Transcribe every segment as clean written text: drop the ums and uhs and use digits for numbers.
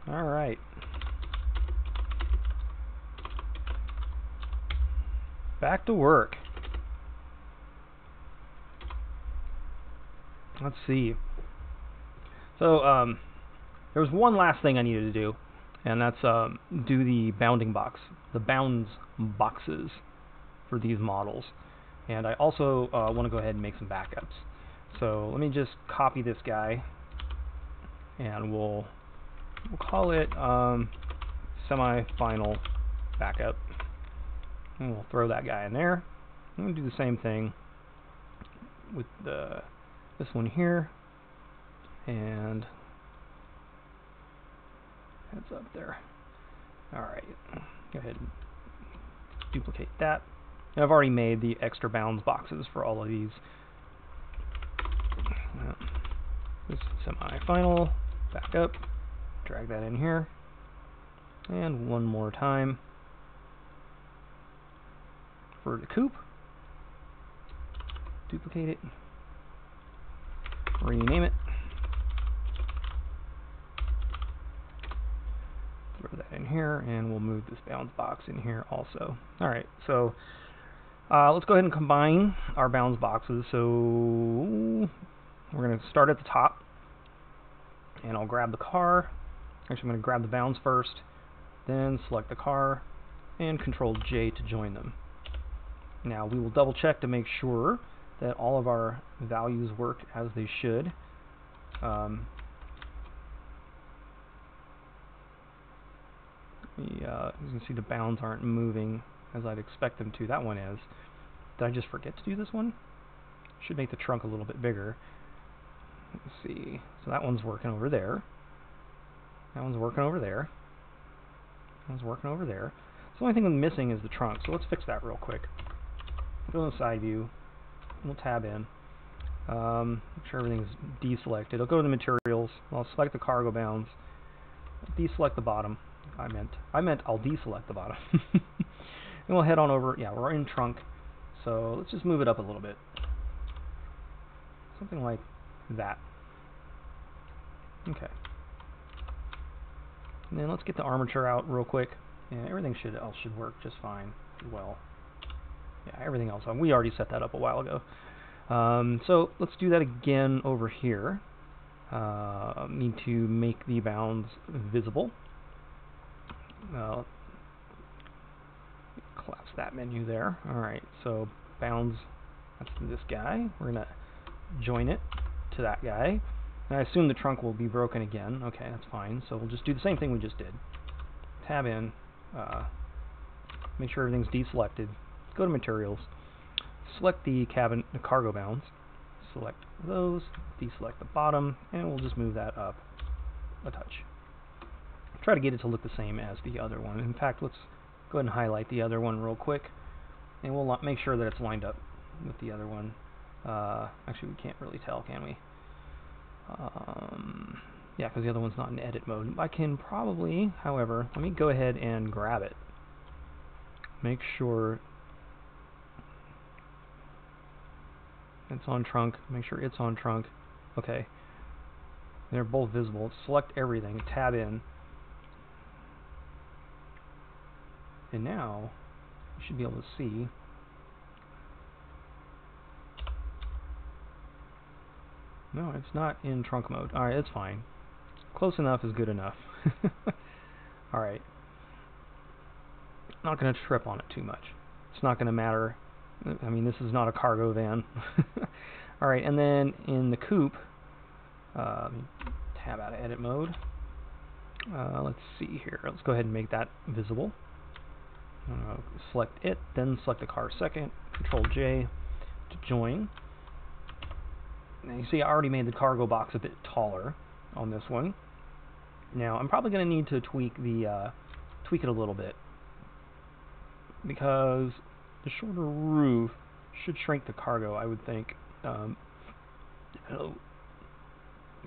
All right. Back to work. Let's see. So, there was one last thing I needed to do, and that's do the bounding box, the bounds boxes for these models. And I also want to go ahead and make some backups. So let me just copy this guy, and we'll call it semi-final backup. And we'll throw that guy in there. I'm going to do the same thing with this one here, and it's up there. Alright, go ahead and duplicate that. And I've already made the extra bounds boxes for all of these. This semi-final, back up, drag that in here, and one more time for the coupe. Duplicate it, rename it, throw that in here, and we'll move this bounds box in here also. Alright, so let's go ahead and combine our bounds boxes. So we're going to start at the top, and I'll grab the car. Actually, I'm going to grab the bounds first, then select the car, and Control J to join them. Now we will double check to make sure that all of our values work as they should. As you can see, the bounds aren't moving as I'd expect them to. That one is. Did I just forget to do this one? Should make the trunk a little bit bigger. Let's see. So that one's working over there. That one's working over there. That one's working over there. So the only thing I'm missing is the trunk. So let's fix that real quick. Go in the side view. We'll tab in. Make sure everything's deselected. I'll go to the materials. I'll select the cargo bounds. Deselect the bottom. I meant I'll deselect the bottom. And we'll head on over. Yeah, we're in trunk. So let's just move it up a little bit. Something like that. Okay. And then let's get the armature out real quick. And everything else should work just fine as well. Yeah, everything else. We already set that up a while ago. So let's do that again over here. Need to make the bounds visible. Collapse that menu there. Alright, so bounds, that's this guy. We're going to join it to that guy. And I assume the trunk will be broken again. Okay, that's fine. So we'll just do the same thing we just did. Tab in. Make sure everything's deselected. Go to materials. Select the cargo bounds. Select those. Deselect the bottom. And we'll just move that up a touch. Try to get it to look the same as the other one. In fact, let's go ahead and highlight the other one real quick. And we'll make sure that it's lined up with the other one. Actually, we can't really tell, can we? Yeah, because the other one's not in edit mode. I can probably, however, let me go ahead and grab it. Make sure it's on trunk. Make sure it's on trunk. Okay. They're both visible. Select everything. Tab in. And now you should be able to see. No, it's not in trunk mode. Alright, it's fine. Close enough is good enough. Alright. Not going to trip on it too much. It's not going to matter. I mean, this is not a cargo van. Alright, and then in the coupe, tab out of edit mode. Let's see here. Let's go ahead and make that visible. Select it, then select the car second. Control J to join. Now you see I already made the cargo box a bit taller on this one. Now I'm probably going to need to tweak it a little bit, because the shorter roof should shrink the cargo, I would think. Because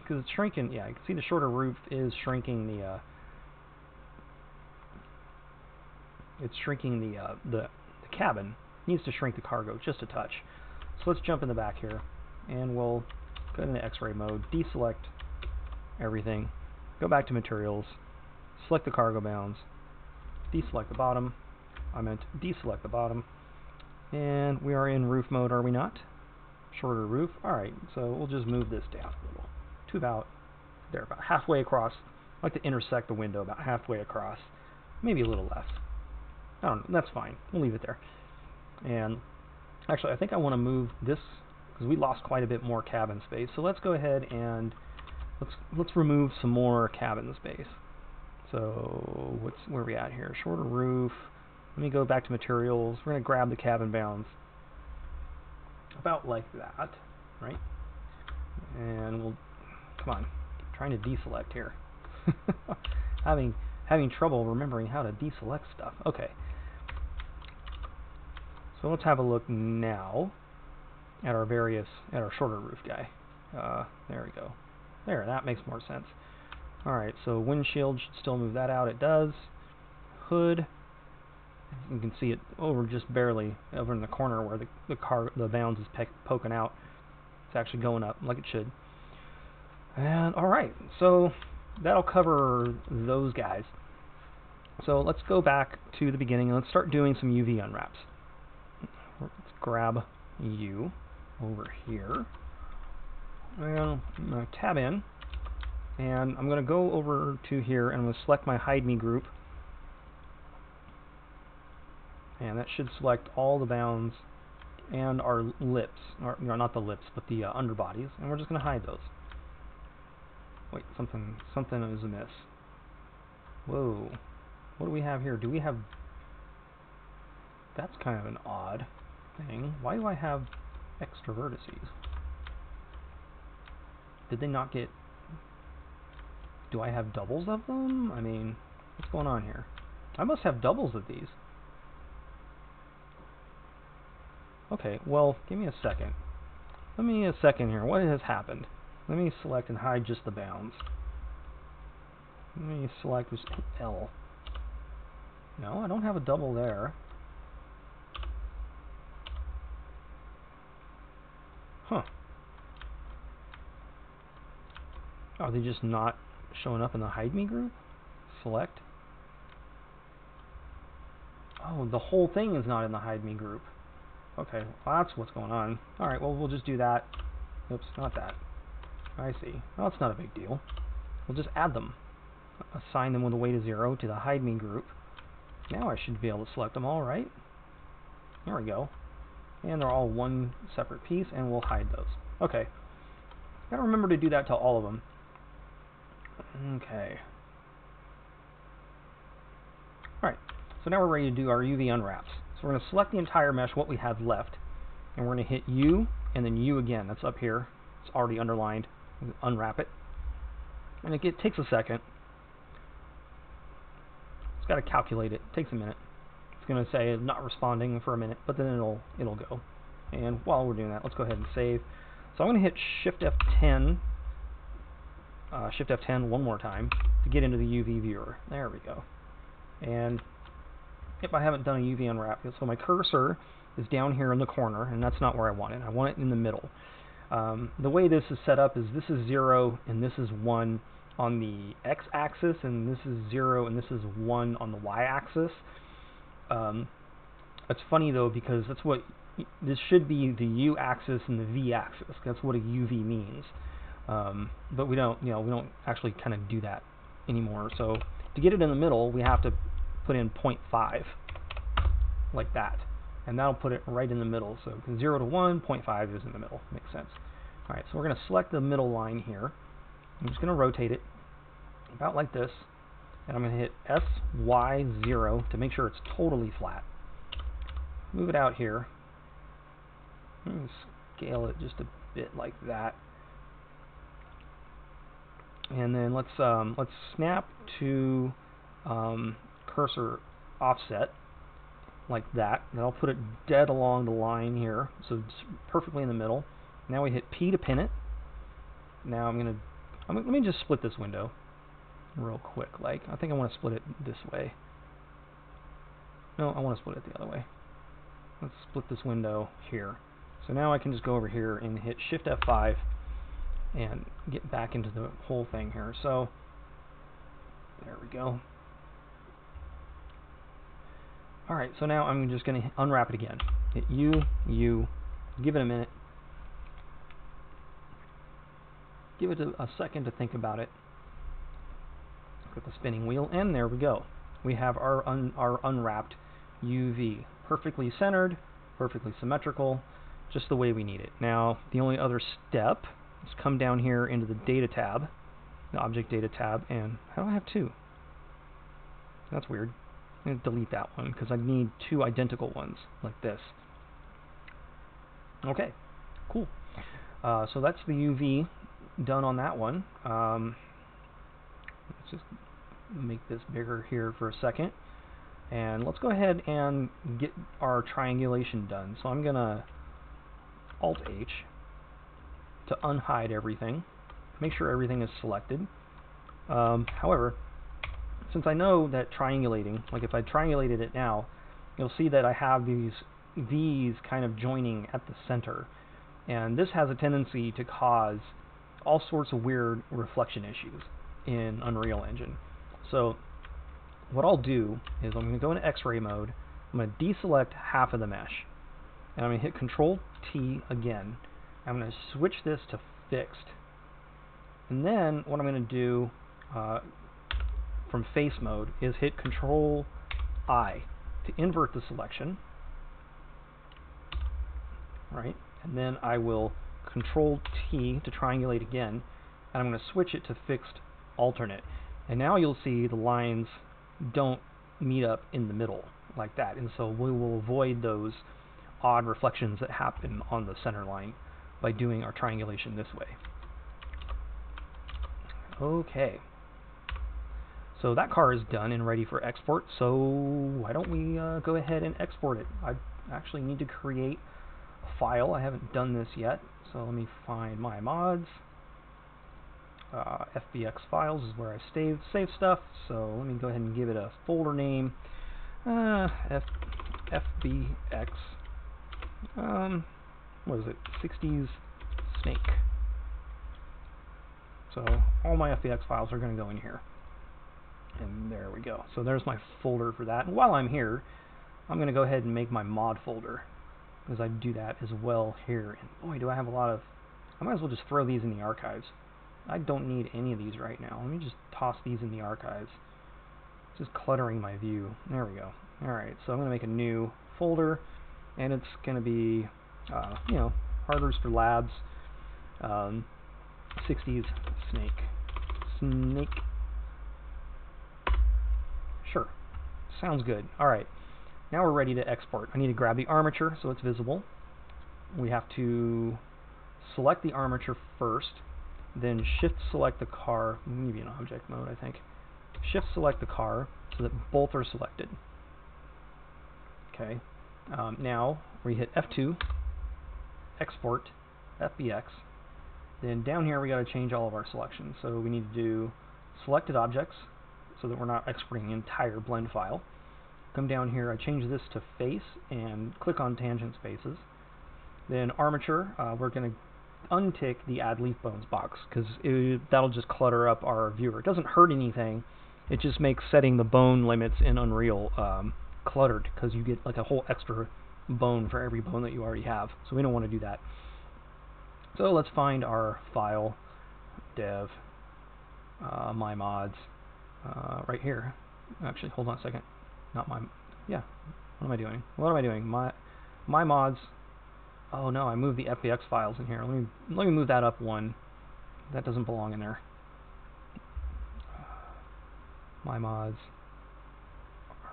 it's shrinking. Yeah, you can see the shorter roof is shrinking the. It's shrinking the cabin. It needs to shrink the cargo just a touch. So let's jump in the back here, and we'll go into X-ray mode, deselect everything, go back to materials, select the cargo bounds, deselect the bottom. I meant deselect the bottom. And we are in roof mode, are we not? Shorter roof. Alright, so we'll just move this down a little. To about there, about halfway across. I like to intersect the window about halfway across. Maybe a little less. I don't know, that's fine. We'll leave it there. And actually, I think I want to move this because we lost quite a bit more cabin space. So let's go ahead and let's remove some more cabin space. So where are we at here? Shorter roof. Let me go back to materials. We're going to grab the cabin bounds about like that, right? And we'll come on. I'm trying to deselect here. having trouble remembering how to deselect stuff. Okay. So let's have a look now at our shorter roof guy. There we go. There, that makes more sense. Alright, so windshield should still move that out. It does. Hood. You can see it over just barely over in the corner where the bounds is poking out. It's actually going up like it should. And alright, so that'll cover those guys. So let's go back to the beginning and let's start doing some UV unwraps. Let's grab you over here. And I'm going to tab in. And I'm going to go over to here and I'm going to select my hide me group. And that should select all the bounds and our lips. Or, not the lips, but the underbodies. And we're just going to hide those. Wait, something is amiss. Whoa. What do we have here? Do we have... That's kind of an odd thing. Why do I have extra vertices? Did they not get... Do I have doubles of them? I mean, what's going on here? I must have doubles of these. Okay, well, give me a second. Let me a second here. What has happened? Let me select and hide just the bounds. Let me select just L. No, I don't have a double there. Huh. Are they just not showing up in the hide me group? Select. Oh, the whole thing is not in the hide me group. Okay, well, that's what's going on. Alright, well, we'll just do that. Oops, not that. I see. Well, it's not a big deal. We'll just add them. Assign them with a weight of 0 to the hide me group. Now I should be able to select them all, right? There we go. And they're all one separate piece, and we'll hide those. Okay. Gotta remember to do that to all of them. Okay. Alright, so now we're ready to do our UV unwraps. So we're going to select the entire mesh, what we have left, and we're going to hit U, and then U again. That's up here. It's already underlined. Unwrap it. And it takes a second. It's got to calculate it. It takes a minute. It's going to say not responding for a minute, but then it'll go. And while we're doing that, let's go ahead and save. So I'm going to hit Shift F10, Shift F10 one more time to get into the UV viewer. There we go. And if I haven't done a UV unwrap yet, so my cursor is down here in the corner, and that's not where I want it. I want it in the middle. The way this is set up is this is 0 and this is 1 on the x-axis, and this is 0 and this is 1 on the y-axis. It's funny though because that's what this should be, the u-axis and the v-axis. That's what a UV means. But we don't actually kind of do that anymore. So to get it in the middle, we have to put in 0.5 like that, and that'll put it right in the middle. So 0 to 1, 0.5 is in the middle. Makes sense. Alright, so we're going to select the middle line here. I'm just going to rotate it about like this, and I'm going to hit SY0 to make sure it's totally flat. Move it out here. Scale it just a bit like that. And then let's snap to cursor offset like that. And I'll put it dead along the line here, so it's perfectly in the middle. Now we hit P to pin it. Now let me just split this window real quick. Like, I think I want to split it this way. No, I want to split it the other way. Let's split this window here. So now I can just go over here and hit Shift F5 and get back into the whole thing here. So there we go. Alright, so now I'm just going to unwrap it again. Hit U, give it a minute. Give it a second to think about it. Look at the spinning wheel, and there we go. We have our unwrapped UV. Perfectly centered, perfectly symmetrical, just the way we need it. Now, the only other step is come down here into the data tab, the object data tab, and how do I have two? That's weird. I'm going to delete that one because I need two identical ones like this. Okay, cool. So that's the UV done on that one. Let's just make this bigger here for a second. And let's go ahead and get our triangulation done. So I'm going to Alt-H to unhide everything. Make sure everything is selected. However, since I know that triangulating, like if I triangulated it now, you'll see that I have these V's kind of joining at the center. And this has a tendency to cause all sorts of weird reflection issues in Unreal Engine. So what I'll do is I'm going to go into X-ray mode, I'm going to deselect half of the mesh, and I'm going to hit Control-T again. I'm going to switch this to fixed. And then what I'm going to do from face mode is hit Control-I to invert the selection, right? And then I will Control-T to triangulate again, and I'm going to switch it to fixed alternate. And now you'll see the lines don't meet up in the middle like that, and so we will avoid those odd reflections that happen on the center line by doing our triangulation this way. Okay, so that car is done and ready for export, so why don't we go ahead and export it. I actually need to create a file. I haven't done this yet, so let me find my mods. FBX files is where I save stuff, so let me go ahead and give it a folder name. FBX. What is it? 60s Snake. So all my FBX files are going to go in here. And there we go. So there's my folder for that. And while I'm here, I'm going to go ahead and make my mod folder, because I do that as well here. And boy, do I have a lot of... I might as well just throw these in the archives. I don't need any of these right now. Let me just toss these in the archives. It's just cluttering my view. There we go. Alright, so I'm going to make a new folder, and it's going to be, you know, hardwares for labs, 60s Snake. Sure. Sounds good. Alright, now we're ready to export. I need to grab the armature so it's visible. We have to select the armature first, then shift select the car, maybe in object mode I think. Shift select the car so that both are selected. Okay, now we hit F2, export, FBX, then down here we got to change all of our selections. So we need to do selected objects so that we're not exporting the entire blend file. Come down here, I change this to face and click on tangent spaces. Then armature, we're going to untick the add leaf bones box because that'll just clutter up our viewer. It doesn't hurt anything, it just makes setting the bone limits in Unreal cluttered, because you get like a whole extra bone for every bone that you already have, so we don't want to do that. So let's find our file, dev, my mods, right here. Actually, hold on a second. Not my, yeah, what am I doing? What am I doing? My mods. Oh no, I moved the FBX files in here. Let me move that up one. That doesn't belong in there. My mods,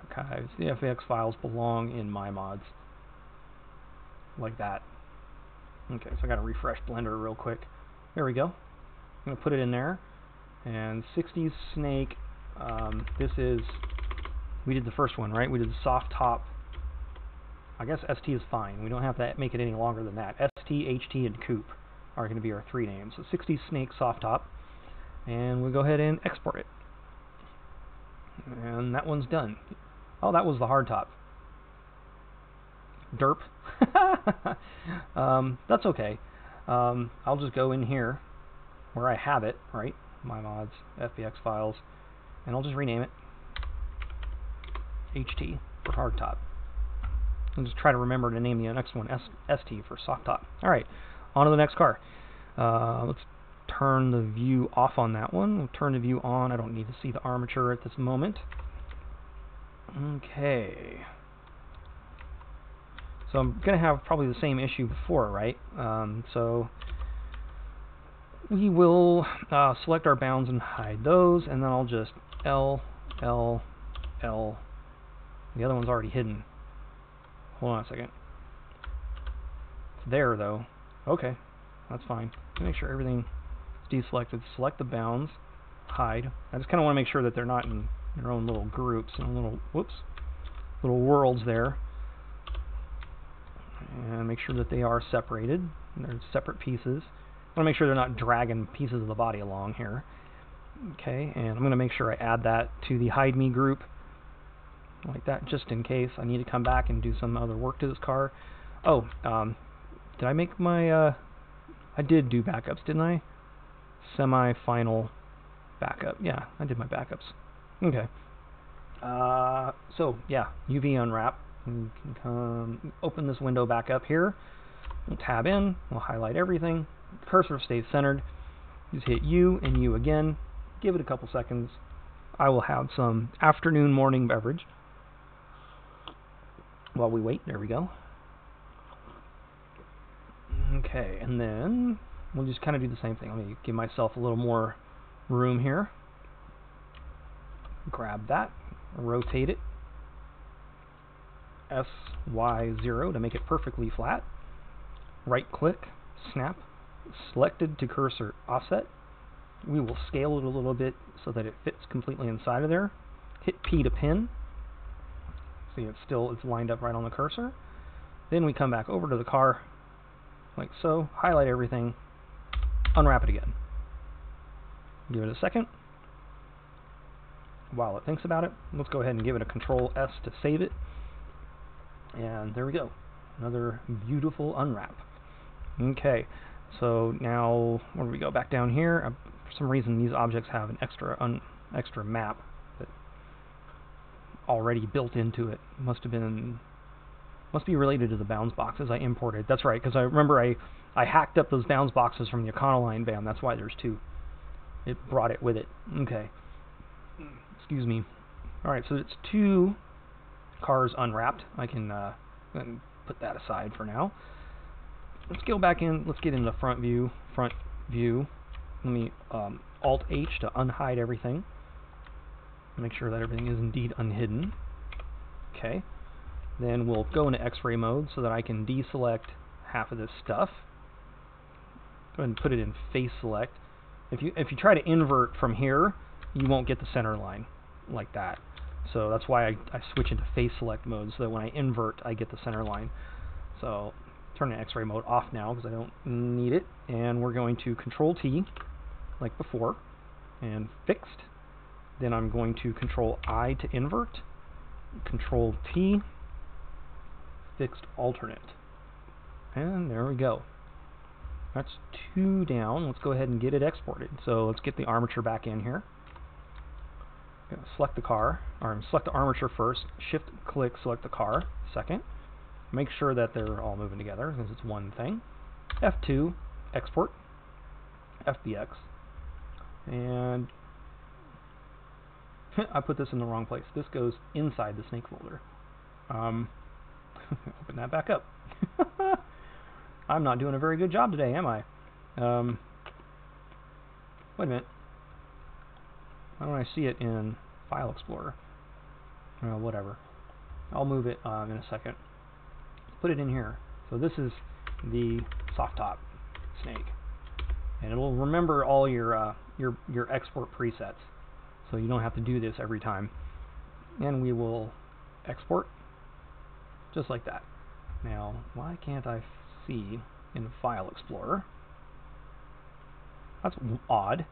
archives. The FBX files belong in my mods. Like that. Okay, so I got to refresh Blender real quick. There we go. I'm going to put it in there. And 60s Snake, this is, we did the first one, right? We did the soft top. I guess ST is fine. We don't have to make it any longer than that. ST, HT, and Coupe are going to be our three names. So 60 Snake soft top. And we'll go ahead and export it. And that one's done. Oh, that was the hard top. Derp. That's okay. I'll just go in here where I have it, right? My mods, FBX files, and I'll just rename it HT. for hardtop. I'll just try to remember to name the next one ST for softtop. Alright, on to the next car. Let's turn the view off on that one. We'll turn the view on. I don't need to see the armature at this moment. Okay. So I'm going to have probably the same issue before, right? So we will select our bounds and hide those, and then I'll just L, L, L. The other one's already hidden. Hold on a second. It's there, though. Okay, that's fine. Make sure everything is deselected. Select the bounds, hide. I just kind of want to make sure that they're not in their own little groups, and little, whoops, little worlds there. And make sure that they are separated. They're separate pieces. I want to make sure they're not dragging pieces of the body along here. Okay, and I'm going to make sure I add that to the hide me group, like that, just in case I need to come back and do some other work to this car. Oh, did I make my, I did do backups, didn't I? Semi-final backup. Yeah, I did my backups. Okay. So, yeah, UV unwrap. We can come open this window back up here. We'll tab in. We'll highlight everything. The cursor stays centered. Just hit U and U again. Give it a couple seconds. I will have some afternoon morning beverage while we wait. There we go. Okay, and then we'll just kind of do the same thing. Let me give myself a little more room here. Grab that, rotate it, SY0 to make it perfectly flat. Right click, snap, selected to cursor offset. We will scale it a little bit so that it fits completely inside of there. Hit P to pin. See, it's lined up right on the cursor. Then we come back over to the car, like so, highlight everything, unwrap it again. Give it a second. While it thinks about it, let's go ahead and give it a Control S to save it. And there we go. Another beautiful unwrap. Okay, so now where do we go? Back down here. For some reason, these objects have an extra map that already built into it. Must be related to the bounds boxes I imported. That's right, because I remember I hacked up those bounds boxes from the Econoline BAM. That's why there's two. It brought it with it. Okay. Excuse me. Alright, so it's two cars unwrapped. I can put that aside for now. Let's go back in. Let's get into front view. Front view. Let me Alt-H to unhide everything. Make sure that everything is indeed unhidden. Okay. Then we'll go into X-ray mode so that I can deselect half of this stuff. Go ahead and put it in face select. If you try to invert from here, you won't get the center line like that. So that's why I switch into face select mode, so that when I invert, I get the center line. So turn the X-ray mode off now because I don't need it. And we're going to Control T, like before, and fixed. Then I'm going to Control I to invert, Control T, fixed alternate. And there we go. That's two down. Let's go ahead and get it exported. So let's get the armature back in here. I'm going to select the car, or select the armature first, shift click, select the car second. Make sure that they're all moving together because it's one thing. F2, export, FBX, and I put this in the wrong place. This goes inside the snake folder. Open that back up. I'm not doing a very good job today, am I? Wait a minute. Why don't I see it in File Explorer? Whatever. I'll move it in a second. Put it in here. So this is the soft top snake, and it'll remember all your export presets, so you don't have to do this every time. And we will export just like that. Now, why can't I see in File Explorer? That's odd.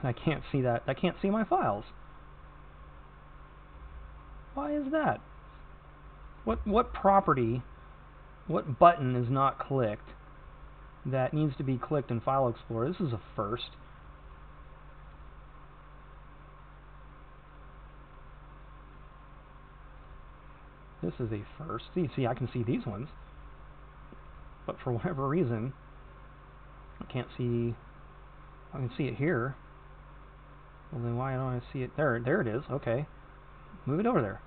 I can't see that. I can't see my files. Why is that? What property, what button is not clicked that needs to be clicked in File Explorer? This is a first. This is a first. See, I can see these ones. But for whatever reason, I can't see... I can see it here. Well, then why don't I see it? There it is. Okay. Move it over there.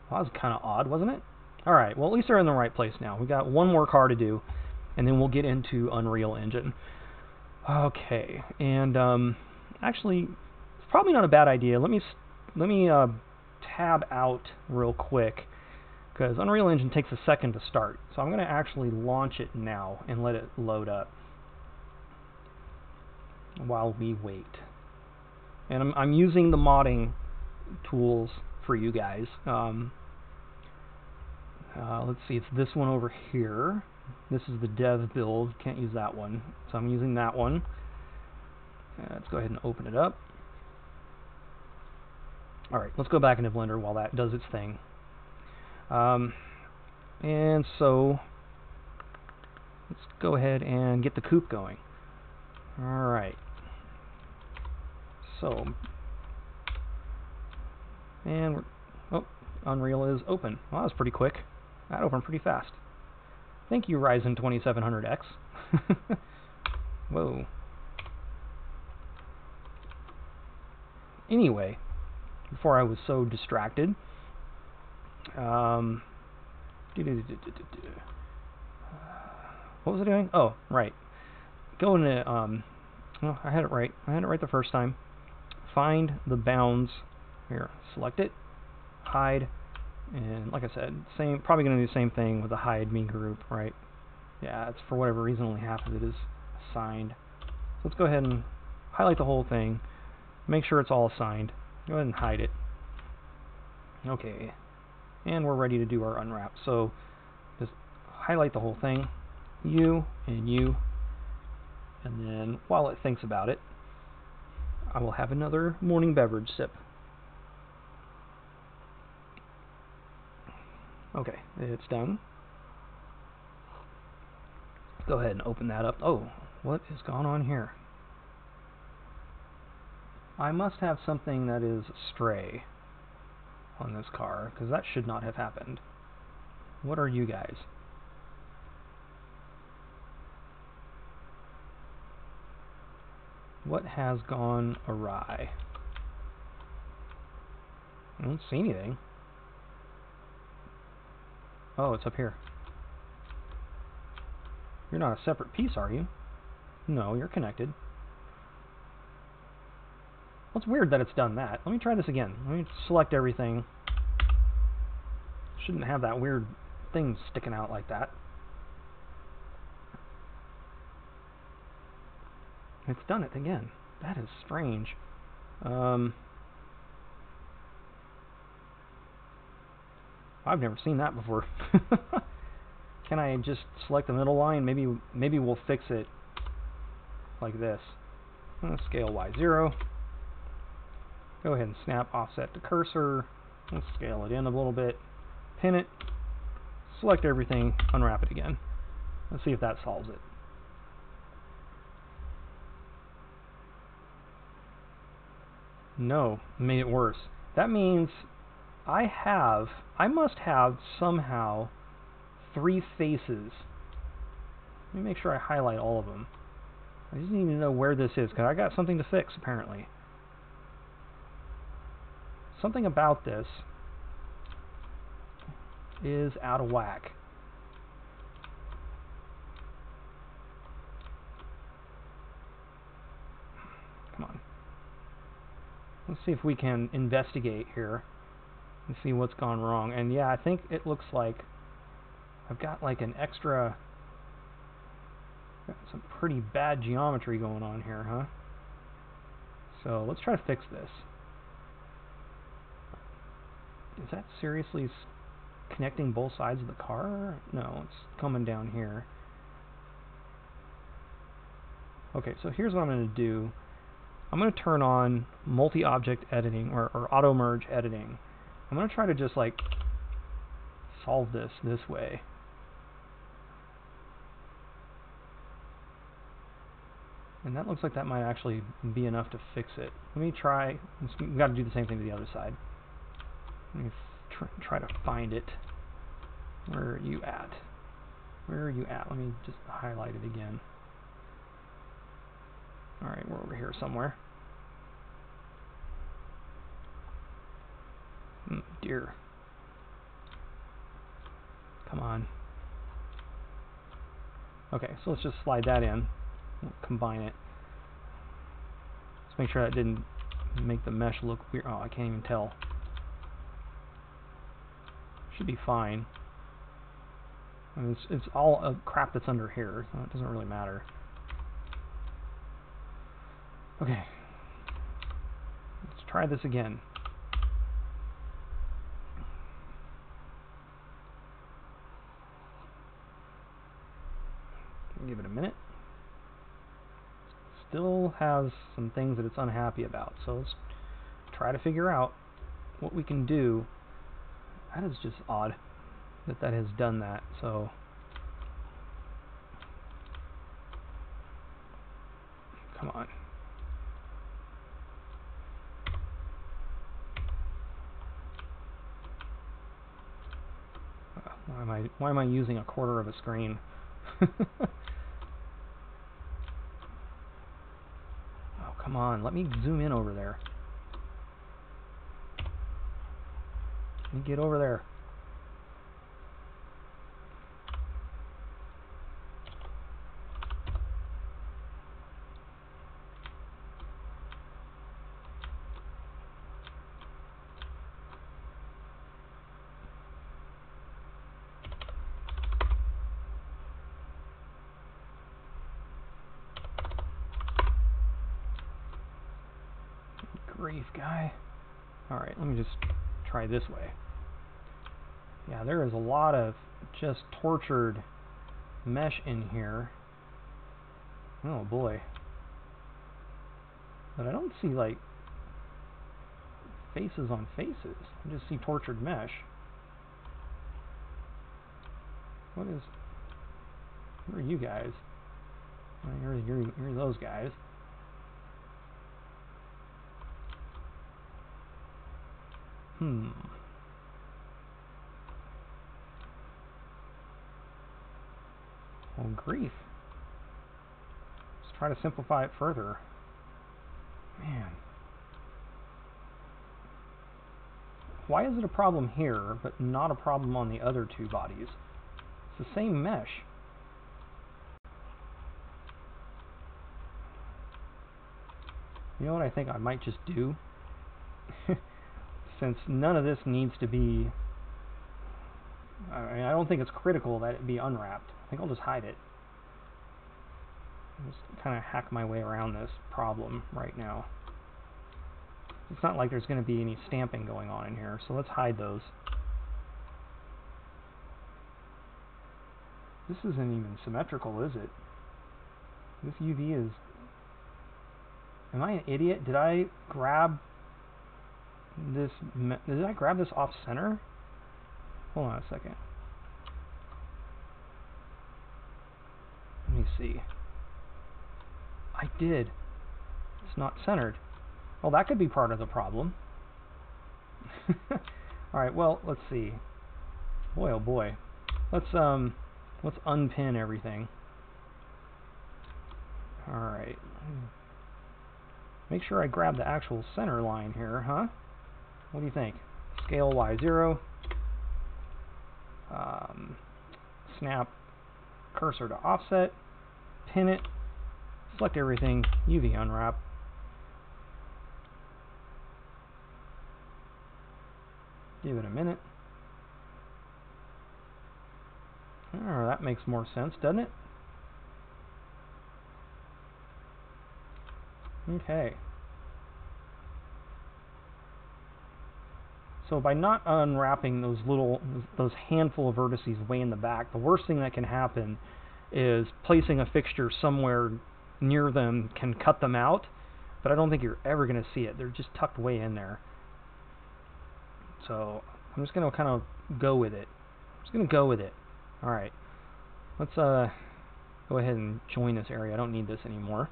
Well, that was kind of odd, wasn't it? Alright, well, at least they're in the right place now. We got one more car to do, and then we'll get into Unreal Engine. Okay, and actually, it's probably not a bad idea. Let me tab out real quick, because Unreal Engine takes a second to start. So I'm going to actually launch it now and let it load up while we wait. And I'm using the modding tools for you guys. Let's see, it's this one over here. This is the dev build. Can't use that one, so I'm using that one. Let's go ahead and open it up. Alright, let's go back into Blender while that does its thing. And so, let's go ahead and get the coupe going. Alright. So, and Unreal is open. Well, that was pretty quick. That opened pretty fast. Thank you, Ryzen 2700X. Whoa. Anyway, before I was so distracted, what was I doing? Oh, right. Go into, well, I had it right. I had it right the first time. Find the bounds. Here, select it, hide, and like I said, probably going to do the same thing with the hide me group, right? Yeah, it's for whatever reason only half of it is assigned. So let's go ahead and highlight the whole thing. Make sure it's all assigned. Go ahead and hide it. Okay, and we're ready to do our unwrap. So just highlight the whole thing, you and you, and then while it thinks about it, I will have another morning beverage sip. Okay, it's done. Go ahead and open that up. Oh, what is going on here? I must have something that is stray on this car, because that should not have happened. What are you guys? What has gone awry? I don't see anything. Oh, it's up here. You're not a separate piece, are you? No, you're connected. Well, it's weird that it's done that. Let me try this again. Let me select everything. Shouldn't have that weird thing sticking out like that. It's done it again. That is strange. I've never seen that before. Can I just select the middle line? Maybe we'll fix it like this. Scale Y0. Go ahead and snap offset to cursor. Let's scale it in a little bit. Pin it. Select everything. Unwrap it again. Let's see if that solves it. No, it made it worse. That means I must have somehow 3 faces. Let me make sure I highlight all of them. I just need to know where this is, because I got something to fix, apparently. Something about this is out of whack. Come on. Let's see if we can investigate here and see what's gone wrong. And yeah, I think it looks like I've got like an extra, got some pretty bad geometry going on here, huh? So let's try to fix this. Is that seriously connecting both sides of the car? No, it's coming down here. Okay, so here's what I'm going to do. I'm going to turn on multi-object editing, or auto-merge editing. I'm going to try to just like solve this way. And that looks like that might actually be enough to fix it. Let me try. We've got to do the same thing to the other side. Let me try to find it. Where are you at? Where are you at? Let me just highlight it again. Alright, we're over here somewhere. Dear. Come on. Okay, so let's just slide that in. We'll combine it. Let's make sure that didn't make the mesh look weird. Oh, I can't even tell. Should be fine. I mean, it's all crap that's under here, so it doesn't really matter. Okay. Let's try this again. Give it a minute. Still has some things that it's unhappy about, so let's try to figure out what we can do. That is just odd that that has done that, so come on. Why am I using a quarter of a screen? Oh, come on, let me zoom in over there. Let me get over there. Grief, guy. Alright, let me just try this way. Yeah, there is a lot of just tortured mesh in here. Oh boy. But I don't see, like, faces on faces. I just see tortured mesh. What is... Who are you guys? Well, you're those guys. Well, grief. Let's try to simplify it further. Man. Why is it a problem here, but not a problem on the other two bodies? It's the same mesh. You know what I think I might just do? Since none of this needs to be... I don't think it's critical that it be unwrapped. I think I'll just hide it. I'll just kind of hack my way around this problem right now. It's not like there's going to be any stamping going on in here, so let's hide those. This isn't even symmetrical, is it? This UV is... Am I an idiot? Did I grab this... Did I grab this off center? Hold on a second. Let me see. I did. It's not centered. Well, that could be part of the problem. Alright, well, let's see. Boy, oh boy. Let's unpin everything. Alright. Make sure I grab the actual center line here, huh? What do you think? Scale Y0. Snap cursor to offset. Pin it. Select everything. UV unwrap. Give it a minute. Oh, that makes more sense, doesn't it? Okay. So by not unwrapping those handful of vertices way in the back, the worst thing that can happen is placing a fixture somewhere near them can cut them out, but I don't think you're ever going to see it. They're just tucked way in there. So I'm just going to kind of go with it. I'm just going to go with it. Alright. Let's go ahead and join this area. I don't need this anymore.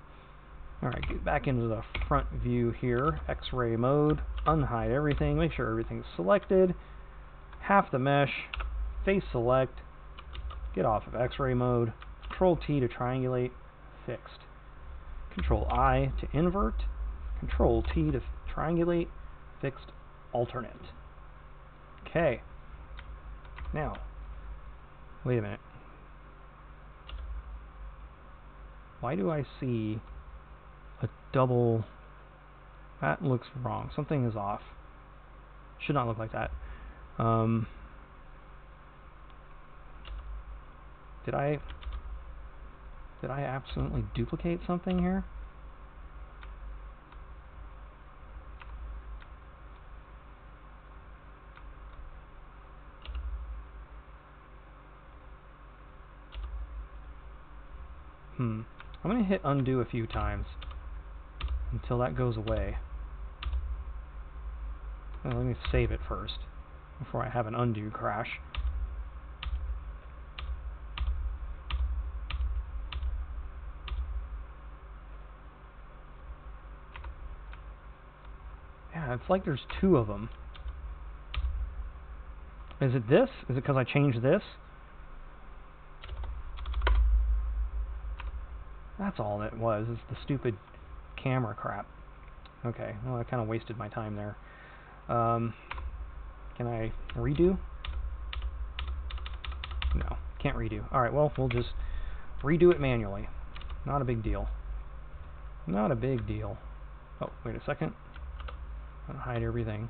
Alright, get back into the front view here. X-ray mode. Unhide everything. Make sure everything's selected. half the mesh, face select, get off of X-ray mode, Control T to triangulate, fixed. Control I to invert, Control T to triangulate, fixed, alternate. Okay. Now, wait a minute. Why do I see a double? That looks wrong. Something is off. Should not look like that. Did I absolutely duplicate something here? I'm going to hit undo a few times until that goes away. Well, let me save it first before I have an undo crash. Yeah, it's like there's two of them. Is it this? Is it because I changed this? That's all it was, is the stupid camera crap. Okay, well, I kind of wasted my time there. Can I redo? No, can't redo. Alright, well, we'll just redo it manually. Not a big deal. Not a big deal. Oh, wait a second. I'm gonna hide everything.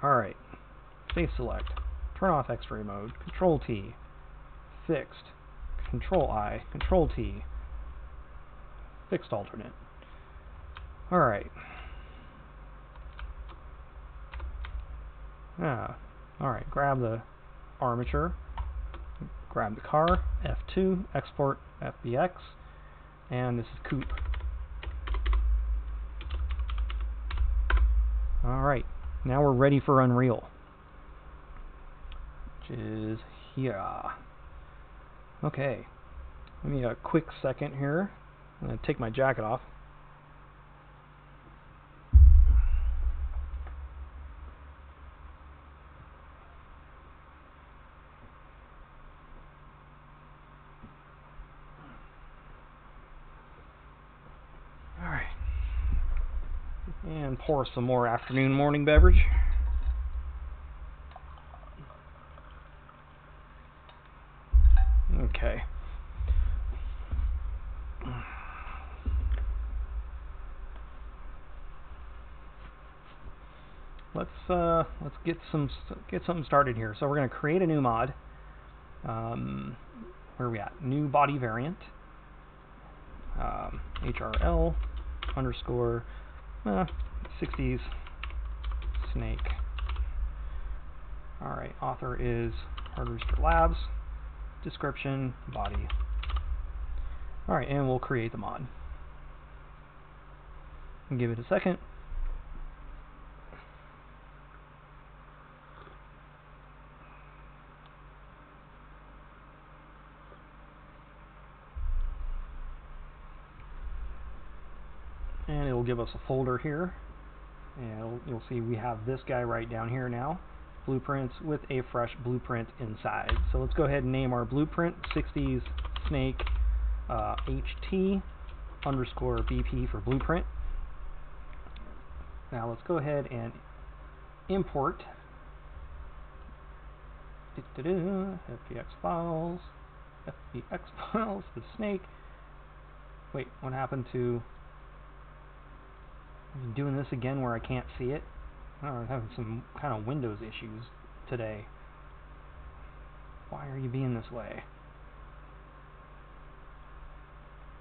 Alright. Face select. Turn off X-ray mode. Control T. Fixed. Control I. Control T. Fixed alternate. Alright. Alright, grab the armature. Grab the car. F2. Export FBX. And this is coupe. Alright, now we're ready for Unreal, which is here. Okay, give me a quick second here. I'm going to take my jacket off. Alright. And pour some more afternoon morning beverage. Okay. Let's get something started here. So we're going to create a new mod. Where are we at? New body variant. HRL underscore 60s snake. Alright, author is Hard Rooster Labs. Description, body. Alright, and we'll create the mod. And give it a second. And it will give us a folder here. And you'll see we have this guy right down here now. Blueprints with a fresh blueprint inside. So let's go ahead and name our blueprint 60s snake HT underscore BP for blueprint. Now let's go ahead and import FBX files, the snake. Wait, what happened to... I'm doing this again where I can't see it. I don't know, I'm having some kind of Windows issues today. Why are you being this way?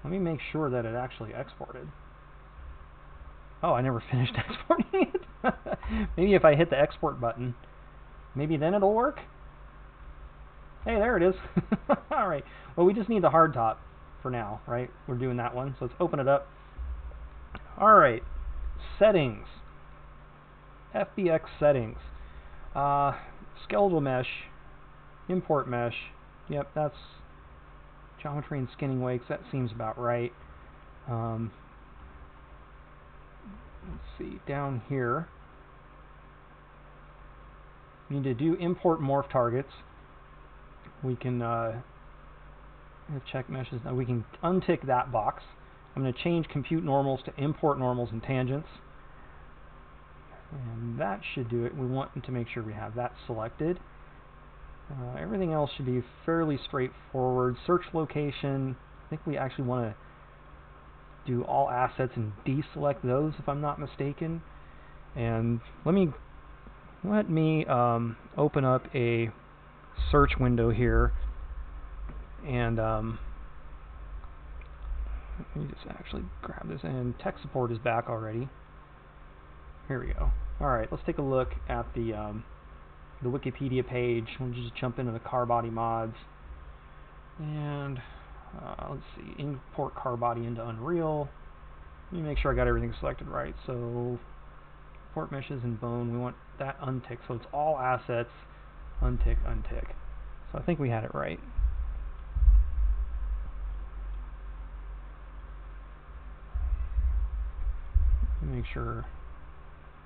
Let me make sure that it actually exported. Oh, I never finished exporting it. Maybe if I hit the export button, maybe then it'll work? Hey, there it is. Alright, well, we just need the hardtop for now, right? We're doing that one, so let's open it up. Alright, settings. FBX settings. Skeletal mesh. Import mesh. Yep, that's geometry and skinning wakes. That seems about right. Let's see, down here. we need to do import morph targets. We can check meshes. Now we can untick that box. I'm going to change compute normals to import normals and tangents. And that should do it. We want to make sure we have that selected. Everything else should be fairly straightforward. Search location, I think we actually want to do all assets and deselect those if I'm not mistaken. And let me open up a search window here, and let me just actually grab this, and tech support is back already. Here we go. Alright, let's take a look at the Wikipedia page. We'll just jump into the car body mods, and let's see, import car body into Unreal. Let me make sure I got everything selected right. So import meshes and bone, we want that unticked, so it's all assets, untick, untick. So I think we had it right. Make sure.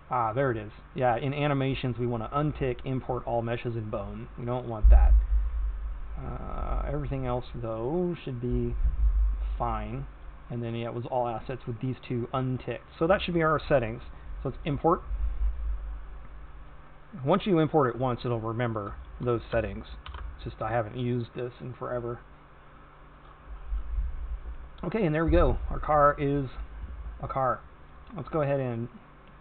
There it is. Yeah, in animations we want to untick, import all meshes and bone. We don't want that. Everything else though should be fine. And then yeah, it was all assets with these two unticked. So that should be our settings. So let's import. Once you import it once, it'll remember those settings. It's just I haven't used this in forever. Okay, and there we go. Our car is a car. Let's go ahead and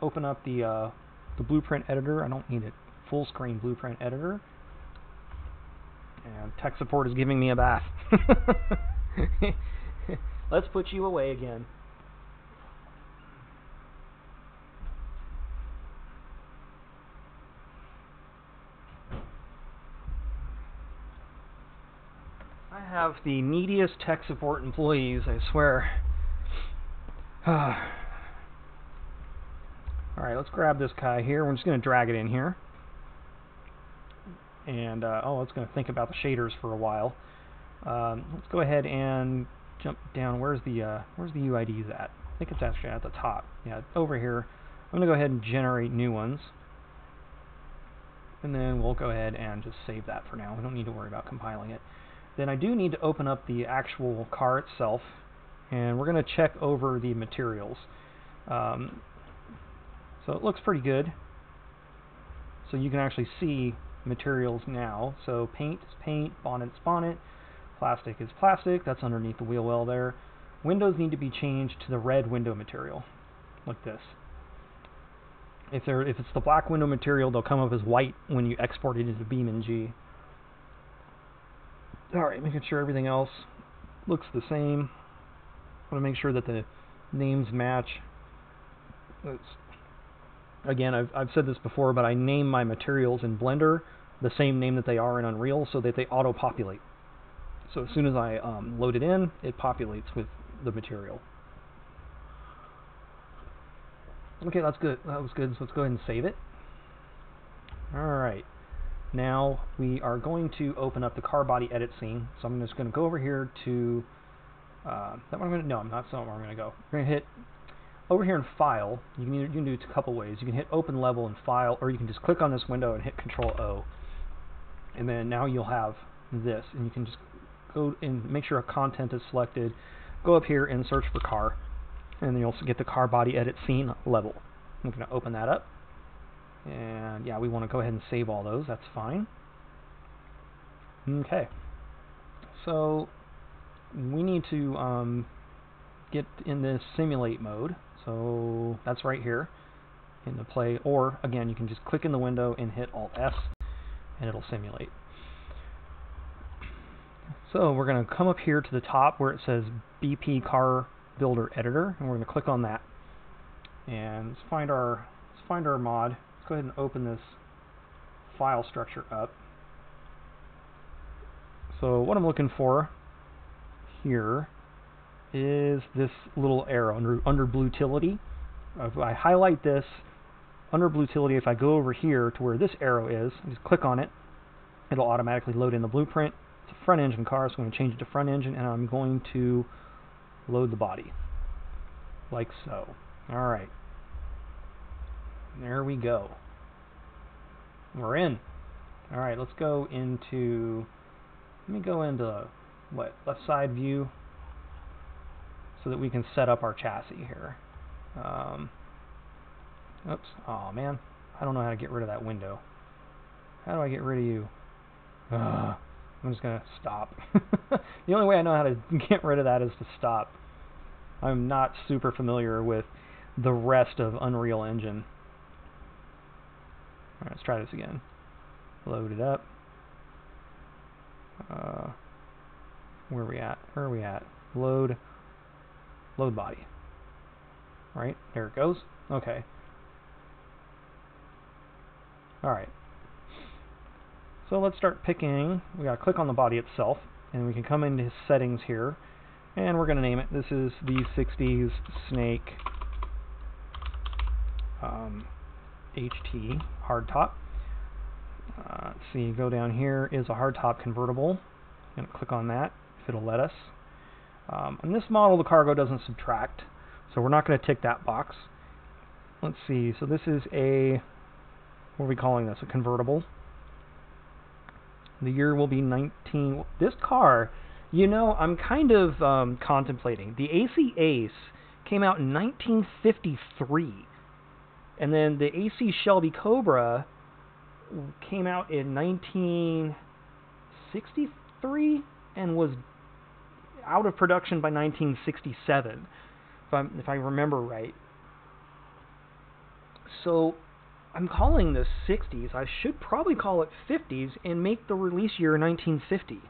open up the blueprint editor. I don't need a full screen blueprint editor. And tech support is giving me a bath. Let's put you away again. I have the neediest tech support employees, I swear. Alright, let's grab this guy here. We're just going to drag it in here. And, it's going to think about the shaders for a while. Let's go ahead and jump down. Where's the UIDs at? I think it's actually at the top. Yeah, over here. I'm going to go ahead and generate new ones. And then we'll go ahead and just save that for now. We don't need to worry about compiling it. Then I do need to open up the actual car itself. And we're going to check over the materials. So it looks pretty good. So you can actually see materials now. So paint is paint, bonnet is bonnet, plastic is plastic. That's underneath the wheel well there. Windows need to be changed to the red window material, like this. If it's the black window material, they'll come up as white when you export it into BeamNG. Alright, making sure everything else looks the same. I want to make sure that the names match. Again, I've said this before, but I name my materials in Blender the same name that they are in Unreal so that they auto-populate. So as soon as I load it in, it populates with the material. Okay, that's good. That was good. So let's go ahead and save it. Alright. Now we are going to open up the car body edit scene. So I'm just going to go over here to... No, I'm not where I'm going to go. We're going to hit... Over here in File, you can do it a couple ways. You can hit Open Level in File, or you can just click on this window and hit Control-O. And then now you'll have this, and you can just go and make sure content is selected. Go up here and search for car, and then you'll get the car body edit scene level. I'm going to open that up. And yeah, we want to go ahead and save all those. That's fine. Okay. So we need to get in this simulate mode. So that's right here in the play, or again you can just click in the window and hit Alt S and it'll simulate. So we're going to come up here to the top where it says BP Car Builder Editor, and we're going to click on that. And let's find our mod. Let's go ahead and open this file structure up. So what I'm looking for here is this little arrow under Blutility. If I highlight this under Blutility, if I go over here to where this arrow is, I just click on it, it'll automatically load in the blueprint. It's a front engine car, so I'm going to change it to front engine, and I'm going to load the body, like so. Alright. There we go. We're in. Alright, let's go into, let me go into, what, left side view, so that we can set up our chassis here. Oops, oh man, I don't know how to get rid of that window. How do I get rid of you? I'm just going to stop. The only way I know how to get rid of that is to stop. I'm not super familiar with the rest of Unreal Engine. Alright, let's try this again. Load it up. Where are we at? Where are we at? Load body. Right, there it goes. Okay. Alright. So let's start picking. We gotta click on the body itself, and we can come into settings here, and we're gonna name it. This is the 60s Snake HT hardtop. Let's see, go down here is a hardtop convertible. I'm gonna click on that if it'll let us. On this model, the cargo doesn't subtract, so we're not gonna tick that box. Let's see. So this is a, what are we calling this? A convertible. The year will be 19... This car, you know, I'm kind of contemplating. The AC Ace came out in 1953. And then the AC Shelby Cobra came out in 1963 and was out of production by 1967, if I remember right. So I'm calling this 60s. I should probably call it 50s and make the release year 1950,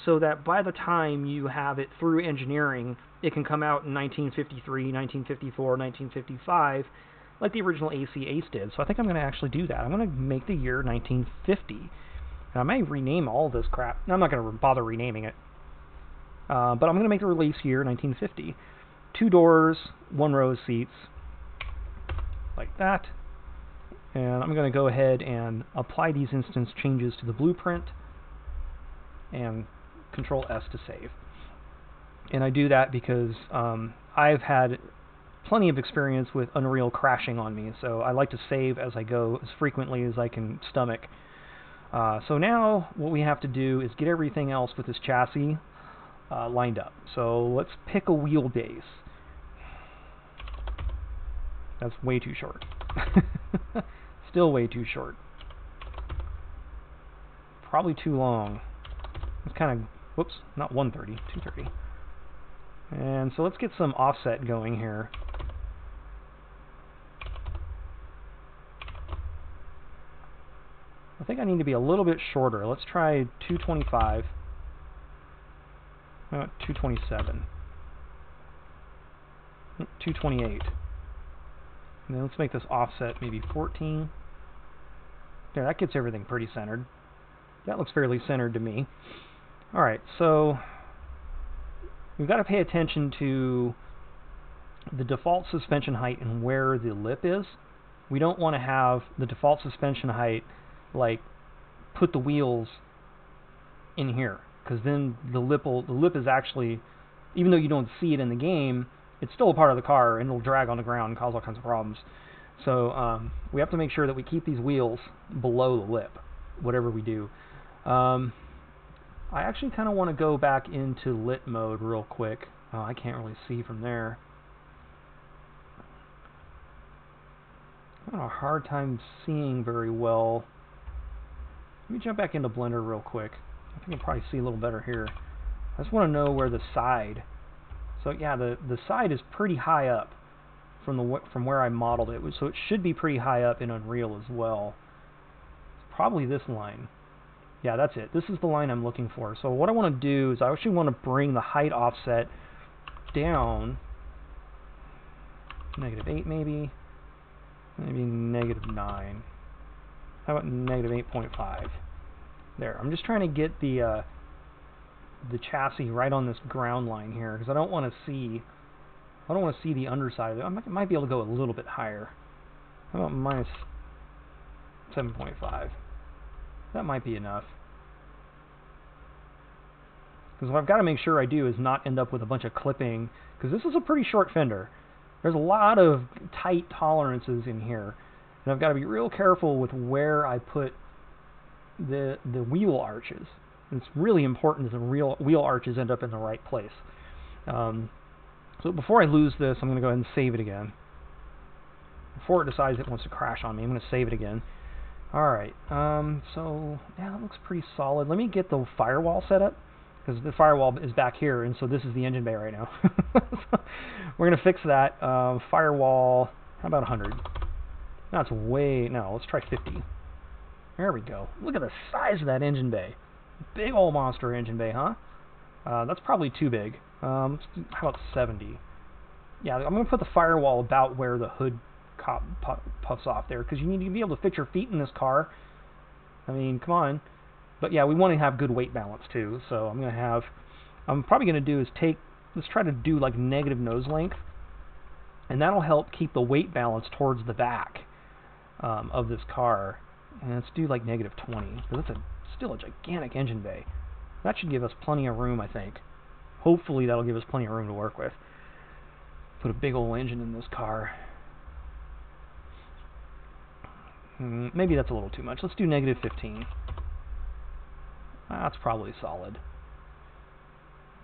so that by the time you have it through engineering, it can come out in 1953, 1954, 1955, like the original AC Ace did. So I think I'm going to actually do that. I'm going to make the year 1950. And I may rename all this crap. No, I'm not going to bother renaming it. But I'm going to make the release year 1950. 2 doors, 1 row of seats, like that. And I'm going to go ahead and apply these instance changes to the blueprint and Control S to save. And I do that because I've had plenty of experience with Unreal crashing on me, so I like to save as I go as frequently as I can stomach. So now what we have to do is get everything else with this chassis lined up. So let's pick a wheelbase. That's way too short. Still way too short. Probably too long. It's kind of, whoops, not 130, 230. And so let's get some offset going here. I think I need to be a little bit shorter. Let's try 225. 227. 228. And then let's make this offset maybe 14. There, that gets everything pretty centered. That looks fairly centered to me. Alright, so we've got to pay attention to the default suspension height and where the lip is. We don't want to have the default suspension height, like, put the wheels in here, because then the lip is actually, even though you don't see it in the game, it's still a part of the car, and it'll drag on the ground and cause all kinds of problems. So we have to make sure that we keep these wheels below the lip, whatever we do. I actually kind of want to go back into lit mode real quick. I can't really see from there. I'm having a hard time seeing very well. Let me jump back into Blender real quick. I think I'll probably see a little better here. I just want to know where the side. So yeah, the side is pretty high up from where I modeled it, so it should be pretty high up in Unreal as well. It's probably this line. Yeah, that's it. This is the line I'm looking for. So what I want to do is I actually want to bring the height offset down. -8 maybe. Maybe -9. How about -8.5? There. I'm just trying to get the chassis right on this ground line here, because I don't want to see the underside of it. I might be able to go a little bit higher. How about -7.5? That might be enough. Because what I've got to make sure I do is not end up with a bunch of clipping, because this is a pretty short fender. There's a lot of tight tolerances in here, and I've got to be real careful with where I put the wheel arches. It's really important that the wheel arches end up in the right place. So before I lose this, I'm going to go ahead and save it again. Before it decides it wants to crash on me, I'm going to save it again. Alright, so yeah, that looks pretty solid. Let me get the firewall set up, because the firewall is back here, and so this is the engine bay right now. So we're going to fix that. Firewall, how about 100? That's way, no, let's try 50. There we go. Look at the size of that engine bay. Big old monster engine bay, huh? That's probably too big. How about 70? Yeah, I'm going to put the firewall about where the hood puffs off there, because you need to be able to fit your feet in this car. I mean, come on. But yeah, we want to have good weight balance too, so I'm probably going to do is let's try to do like negative nose length, and that'll help keep the weight balance towards the back of this car. And let's do like negative 20, because it's still a gigantic engine bay. That should give us plenty of room, I think. Hopefully that'll give us plenty of room to work with. Put a big old engine in this car. Maybe that's a little too much. Let's do negative 15. That's probably solid.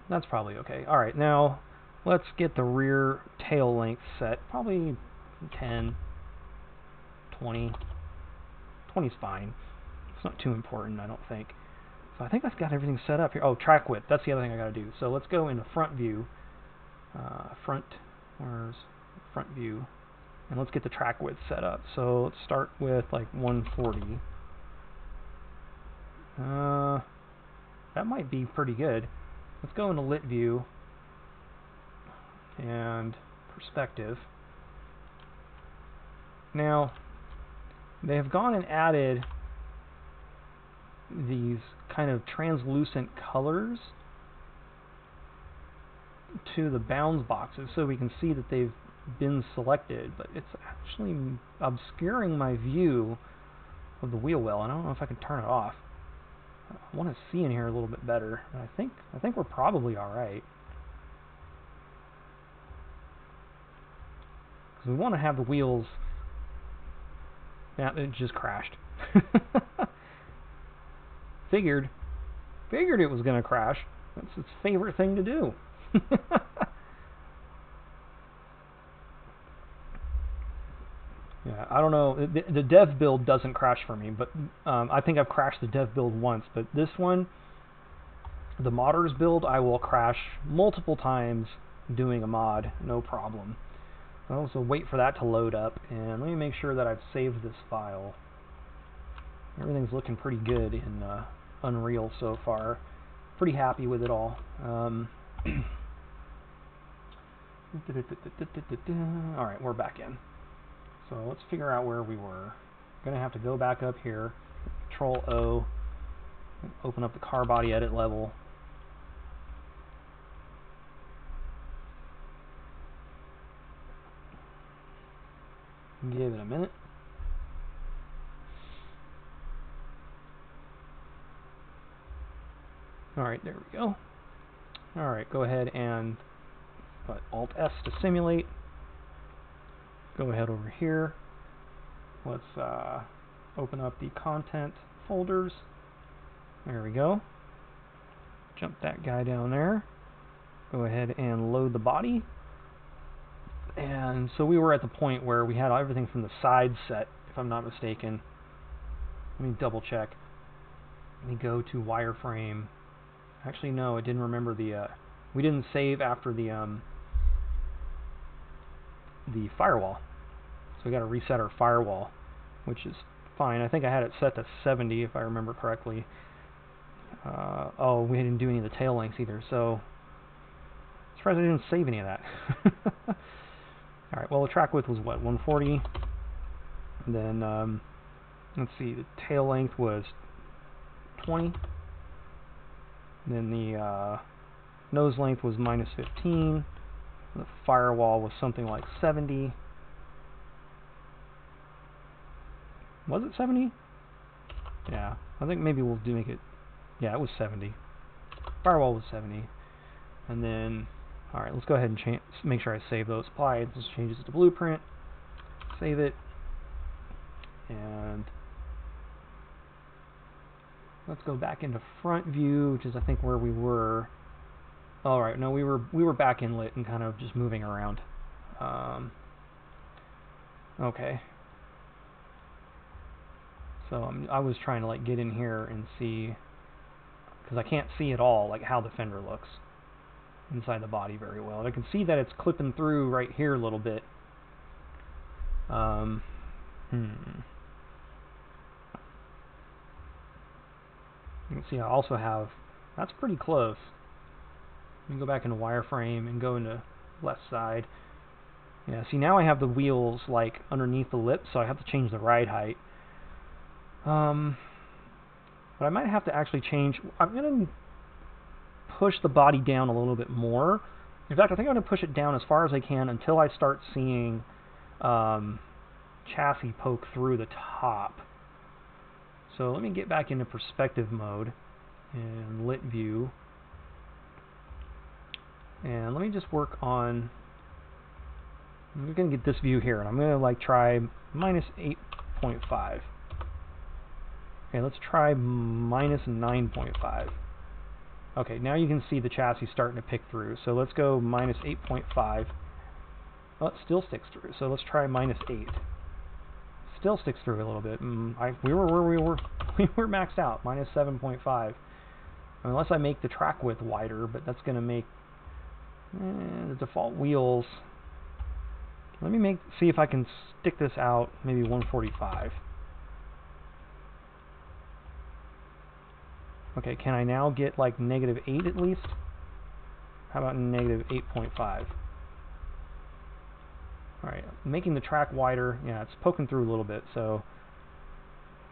That's probably okay. Alright, now let's get the rear tail length set. Probably 10, 20. 20 is fine. It's not too important, I don't think. So I think I've got everything set up here. Oh, track width. That's the other thing I got to do. So let's go into front view. Where's front view? And let's get the track width set up. So let's start with like 140. That might be pretty good. Let's go into lit view and perspective. Now, they have gone and added these kind of translucent colors to the bounds boxes so we can see that they've been selected, but it's actually obscuring my view of the wheel well, and I don't know if I can turn it off. I want to see in here a little bit better. I think we're probably alright. Because we want to have the wheels... Yeah, it just crashed. Figured it was going to crash. That's its favorite thing to do. Yeah, I don't know. The dev build doesn't crash for me, but I think I've crashed the dev build once. But this one, the modders build, I will crash multiple times doing a mod, no problem. I'll also wait for that to load up, and let me make sure that I've saved this file. Everything's looking pretty good in Unreal so far. Pretty happy with it all. Alright, we're back in. So let's figure out where we were. Gonna have to go back up here, Control O, open up the car body edit level. Give it a minute. Alright, there we go. Alright, go ahead and put Alt-S to simulate. Go ahead over here. Let's open up the content folders. There we go. Jump that guy down there. Go ahead and load the body. And so we were at the point where we had everything from the side set, if I'm not mistaken. Let me double check. Let me go to wireframe. Actually, no, I didn't remember the... we didn't save after the firewall. So we got to reset our firewall, which is fine. I think I had it set to 70 if I remember correctly. Oh, we didn't do any of the tail lengths either, so... I'm surprised I didn't save any of that. Alright, well the track width was what, 140? And then, let's see, the tail length was 20. And then the nose length was minus 15. The firewall was something like 70. Was it 70? Yeah, I think maybe we'll make it... Yeah, it was 70. Firewall was 70. And then... Alright, let's go ahead and make sure I save those. Apply those changes to blueprint. Save it. And Let's go back into front view, which is I think where we were. All right, no, we were back inlet and kind of just moving around. Okay. So I was trying to like get in here and see, because I can't see at all like how the fender looks inside the body very well. And I can see that it's clipping through right here a little bit. You can see I also have, that's pretty close. Let me go back into wireframe and go into left side. Yeah, see now I have the wheels like underneath the lip, so I have to change the ride height. But I might have to actually change, I'm going to push the body down a little bit more. In fact, I think I'm going to push it down as far as I can until I start seeing chassis poke through the top. So let me get back into perspective mode and lit view. And let me just work on, I'm going to get this view here, and I'm going to like try minus 8.5. Okay, let's try minus 9.5. Okay, now you can see the chassis starting to pick through. So let's go minus 8.5. Oh, it still sticks through. So let's try minus 8. Still sticks through a little bit. We were where we were. We were maxed out. Minus 7.5. Unless I make the track width wider, but that's going to make the default wheels. Let me see if I can stick this out. Maybe 145. Okay, can I now get like negative 8 at least? How about negative 8.5? Alright, making the track wider. Yeah, it's poking through a little bit, so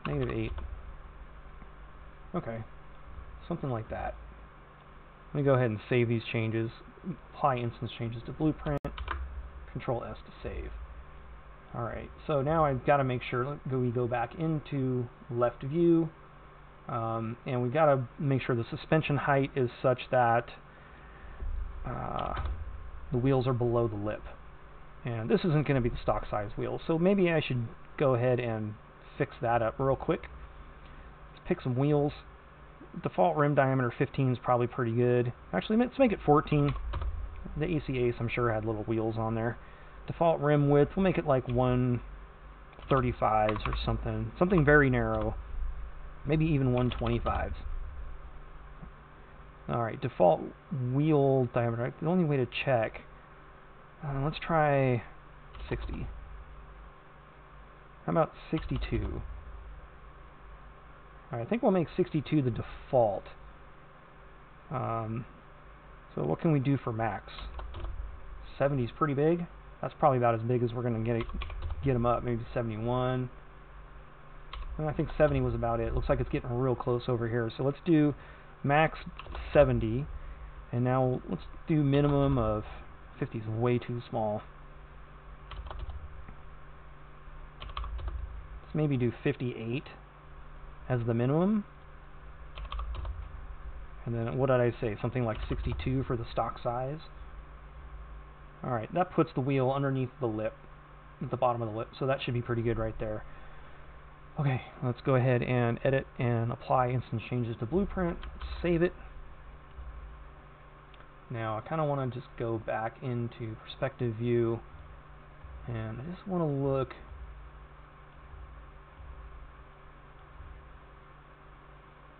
negative 8. Okay, something like that. Let me go ahead and save these changes. Apply instance changes to blueprint. Control S to save. Alright, so now I've got to make sure we go back into left view. And we've got to make sure the suspension height is such that the wheels are below the lip. And this isn't going to be the stock size wheel, so maybe I should go ahead and fix that up real quick. Let's pick some wheels. Default rim diameter 15 is probably pretty good. Actually, let's make it 14. The AC Ace, I'm sure, had little wheels on there. Default rim width, we'll make it like 135s or something. Something very narrow. Maybe even 125s. Alright, default wheel diameter. The only way to check. Let's try 60. How about 62? Alright, I think we'll make 62 the default. So what can we do for max? 70 is pretty big. That's probably about as big as we're going to get them up. Maybe 71. And I think 70 was about it. Looks like it's getting real close over here. So let's do max 70. And now let's do minimum of 50 is way too small. Let's maybe do 58 as the minimum. And then what did I say? Something like 62 for the stock size. Alright, that puts the wheel underneath the lip, at the bottom of the lip. So that should be pretty good right there. Okay, let's go ahead and edit and apply instance changes to blueprint. Save it. Now I kind of want to just go back into perspective view, and I just want to look.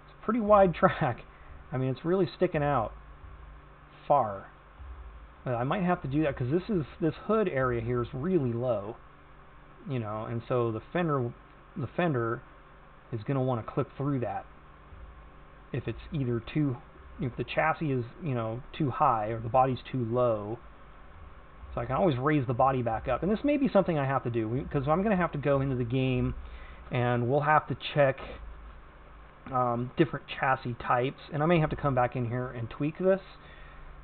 It's a pretty wide track. I mean, it's really sticking out far. I might have to do that because this hood area here is really low, you know, and so the fender is going to want to clip through that. If it's either if the chassis is, you know, too high or the body's too low. So I can always raise the body back up. And this may be something I have to do, because I'm going to have to go into the game and we'll have to check different chassis types. And I may have to come back in here and tweak this.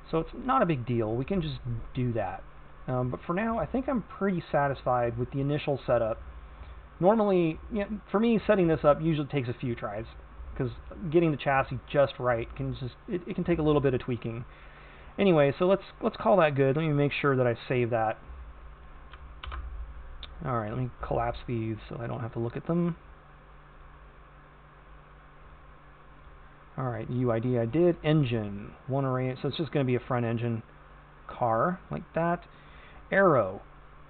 So it's not a big deal. We can just do that. But for now, I think I'm pretty satisfied with the initial setup. Normally, you know, for me, setting this up usually takes a few tries, because getting the chassis just right can it can take a little bit of tweaking. Anyway, so let's call that good. Let me make sure that I save that. All right, let me collapse these so I don't have to look at them. Alright, UID I did. Engine. One array. So it's just going to be a front engine car like that. Aero.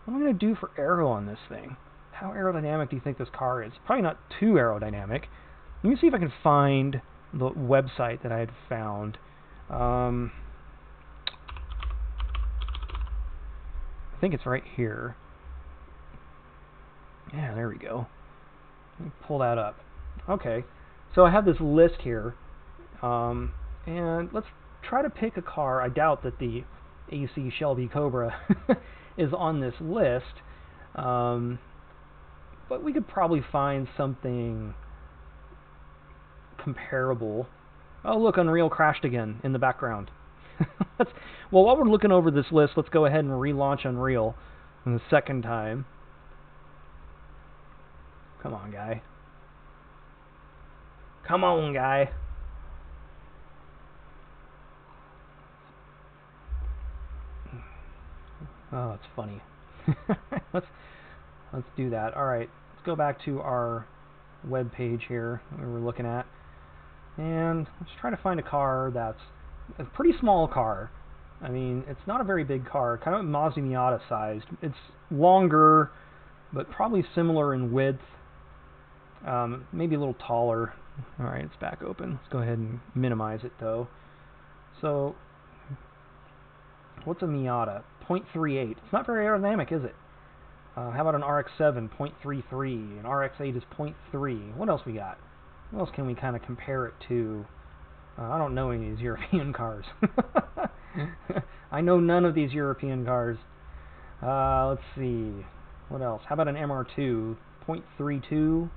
What am I going to do for aero on this thing? How aerodynamic do you think this car is? Probably not too aerodynamic. Let me see if I can find the website that I had found. I think it's right here. Yeah, there we go. Let me pull that up. Okay, so I have this list here, and let's try to pick a car. I doubt that the AC Shelby Cobra is on this list, but we could probably find something comparable. Oh, look, Unreal crashed again in the background. Well, while we're looking over this list, let's go ahead and relaunch Unreal for the second time. Come on, guy. Come on, guy. Oh, it's funny. let's do that. All right, let's go back to our web page here that we were looking at, and let's try to find a car that's a pretty small car. I mean, it's not a very big car, kind of Mazda Miata sized. It's longer, but probably similar in width. Maybe a little taller. All right, it's back open. Let's go ahead and minimize it though. So, what's a Miata? 0.38. It's not very aerodynamic, is it? How about an RX-7? 0.33. An RX-8 is 0.3. What else we got? What else can we kind of compare it to? I don't know any of these European cars. I know none of these European cars. Let's see. What else? How about an MR2? 0.32.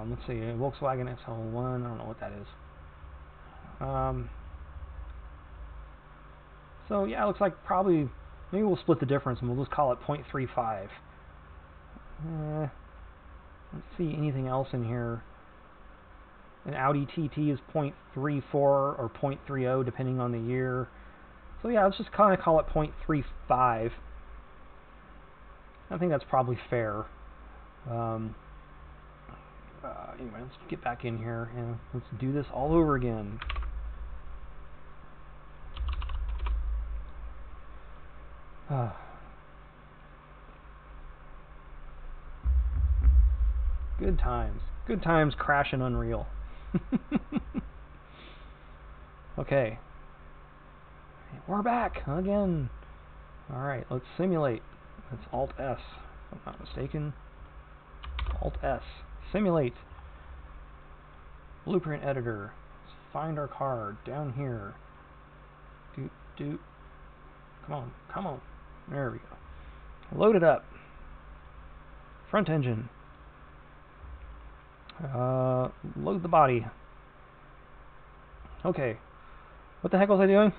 Let's see. A Volkswagen XL1. I don't know what that is. So yeah, it looks like probably, maybe we'll split the difference and we'll just call it 0.35. Let's see anything else in here. An Audi TT is 0.34 or 0.30 depending on the year. So yeah, let's just kind of call it 0.35. I think that's probably fair. Anyway, let's get back in here and let's do this all over again. Good times. Good times crashing Unreal. Okay. We're back again. Alright, let's simulate. That's Alt-S, if I'm not mistaken. Alt-S. Simulate. Blueprint editor. Let's find our car down here. Doot, doot. Come on, come on. There we go. Load it up. Front engine. Load the body. Okay. What the heck was I doing?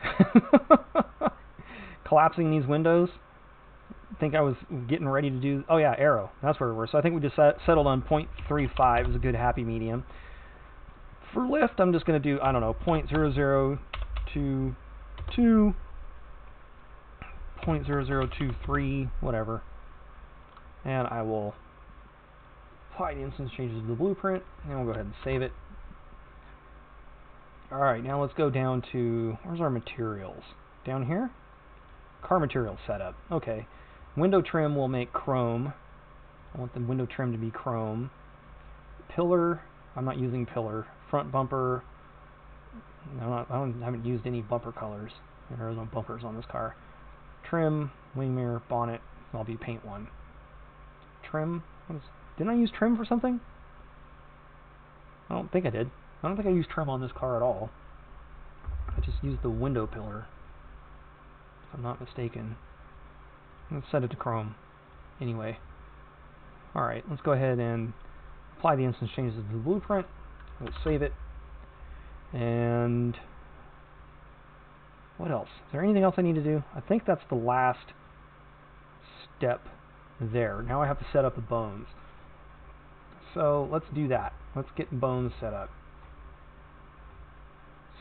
Collapsing these windows. I think I was getting ready to do... Oh yeah, aero. That's where we were. So I think we just settled on 0.35 is a good happy medium. For lift, I'm just going to do, I don't know, 0.0022, 0.0023, whatever. And I will apply the instance changes to the blueprint, and we'll go ahead and save it. Alright, now let's go down to, where's our materials? Down here? Car material setup. Okay. Window trim will make chrome. I want the window trim to be chrome. Pillar, I'm not using pillar. Front bumper, I haven't used any bumper colors. There are no bumpers on this car. Trim, wing mirror, bonnet, I'll be paint one. Trim, didn't I use trim for something? I don't think I did. I don't think I used trim on this car at all. I just used the window pillar, if I'm not mistaken. Let's set it to chrome. Anyway. Alright, let's go ahead and apply the instance changes to the blueprint. We'll save it. And what else? Is there anything else I need to do? I think that's the last step there. Now I have to set up the bones. So let's do that. Let's get bones set up.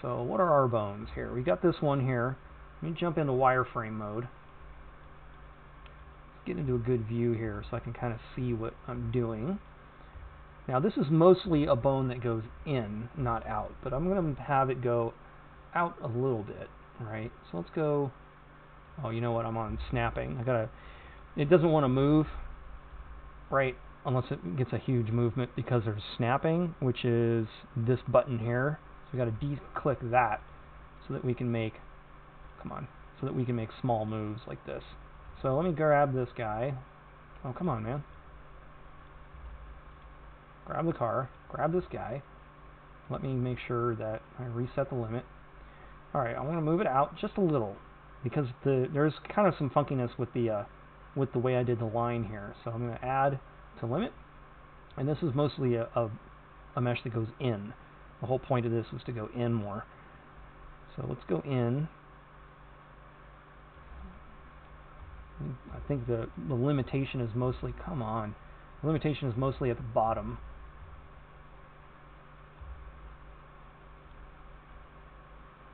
So what are our bones here? We got this one here. Let me jump into wireframe mode. Let's get into a good view here so I can kind of see what I'm doing. Now this is mostly a bone that goes in, not out, but I'm going to have it go out a little bit, right? So let's go, oh, you know what, I'm on snapping. It doesn't want to move, right, unless it gets a huge movement because there's snapping, which is this button here. So we got to de-click that so that we can make, so that we can make small moves like this. So let me grab this guy. Oh, come on, man. Grab the car, grab this guy. Let me make sure that I reset the limit. Alright, I want to move it out just a little because there's kind of some funkiness with the way I did the line here. So I'm going to add to limit, and this is mostly a mesh that goes in. The whole point of this was to go in more. So let's go in. I think the limitation is mostly, the limitation is mostly at the bottom.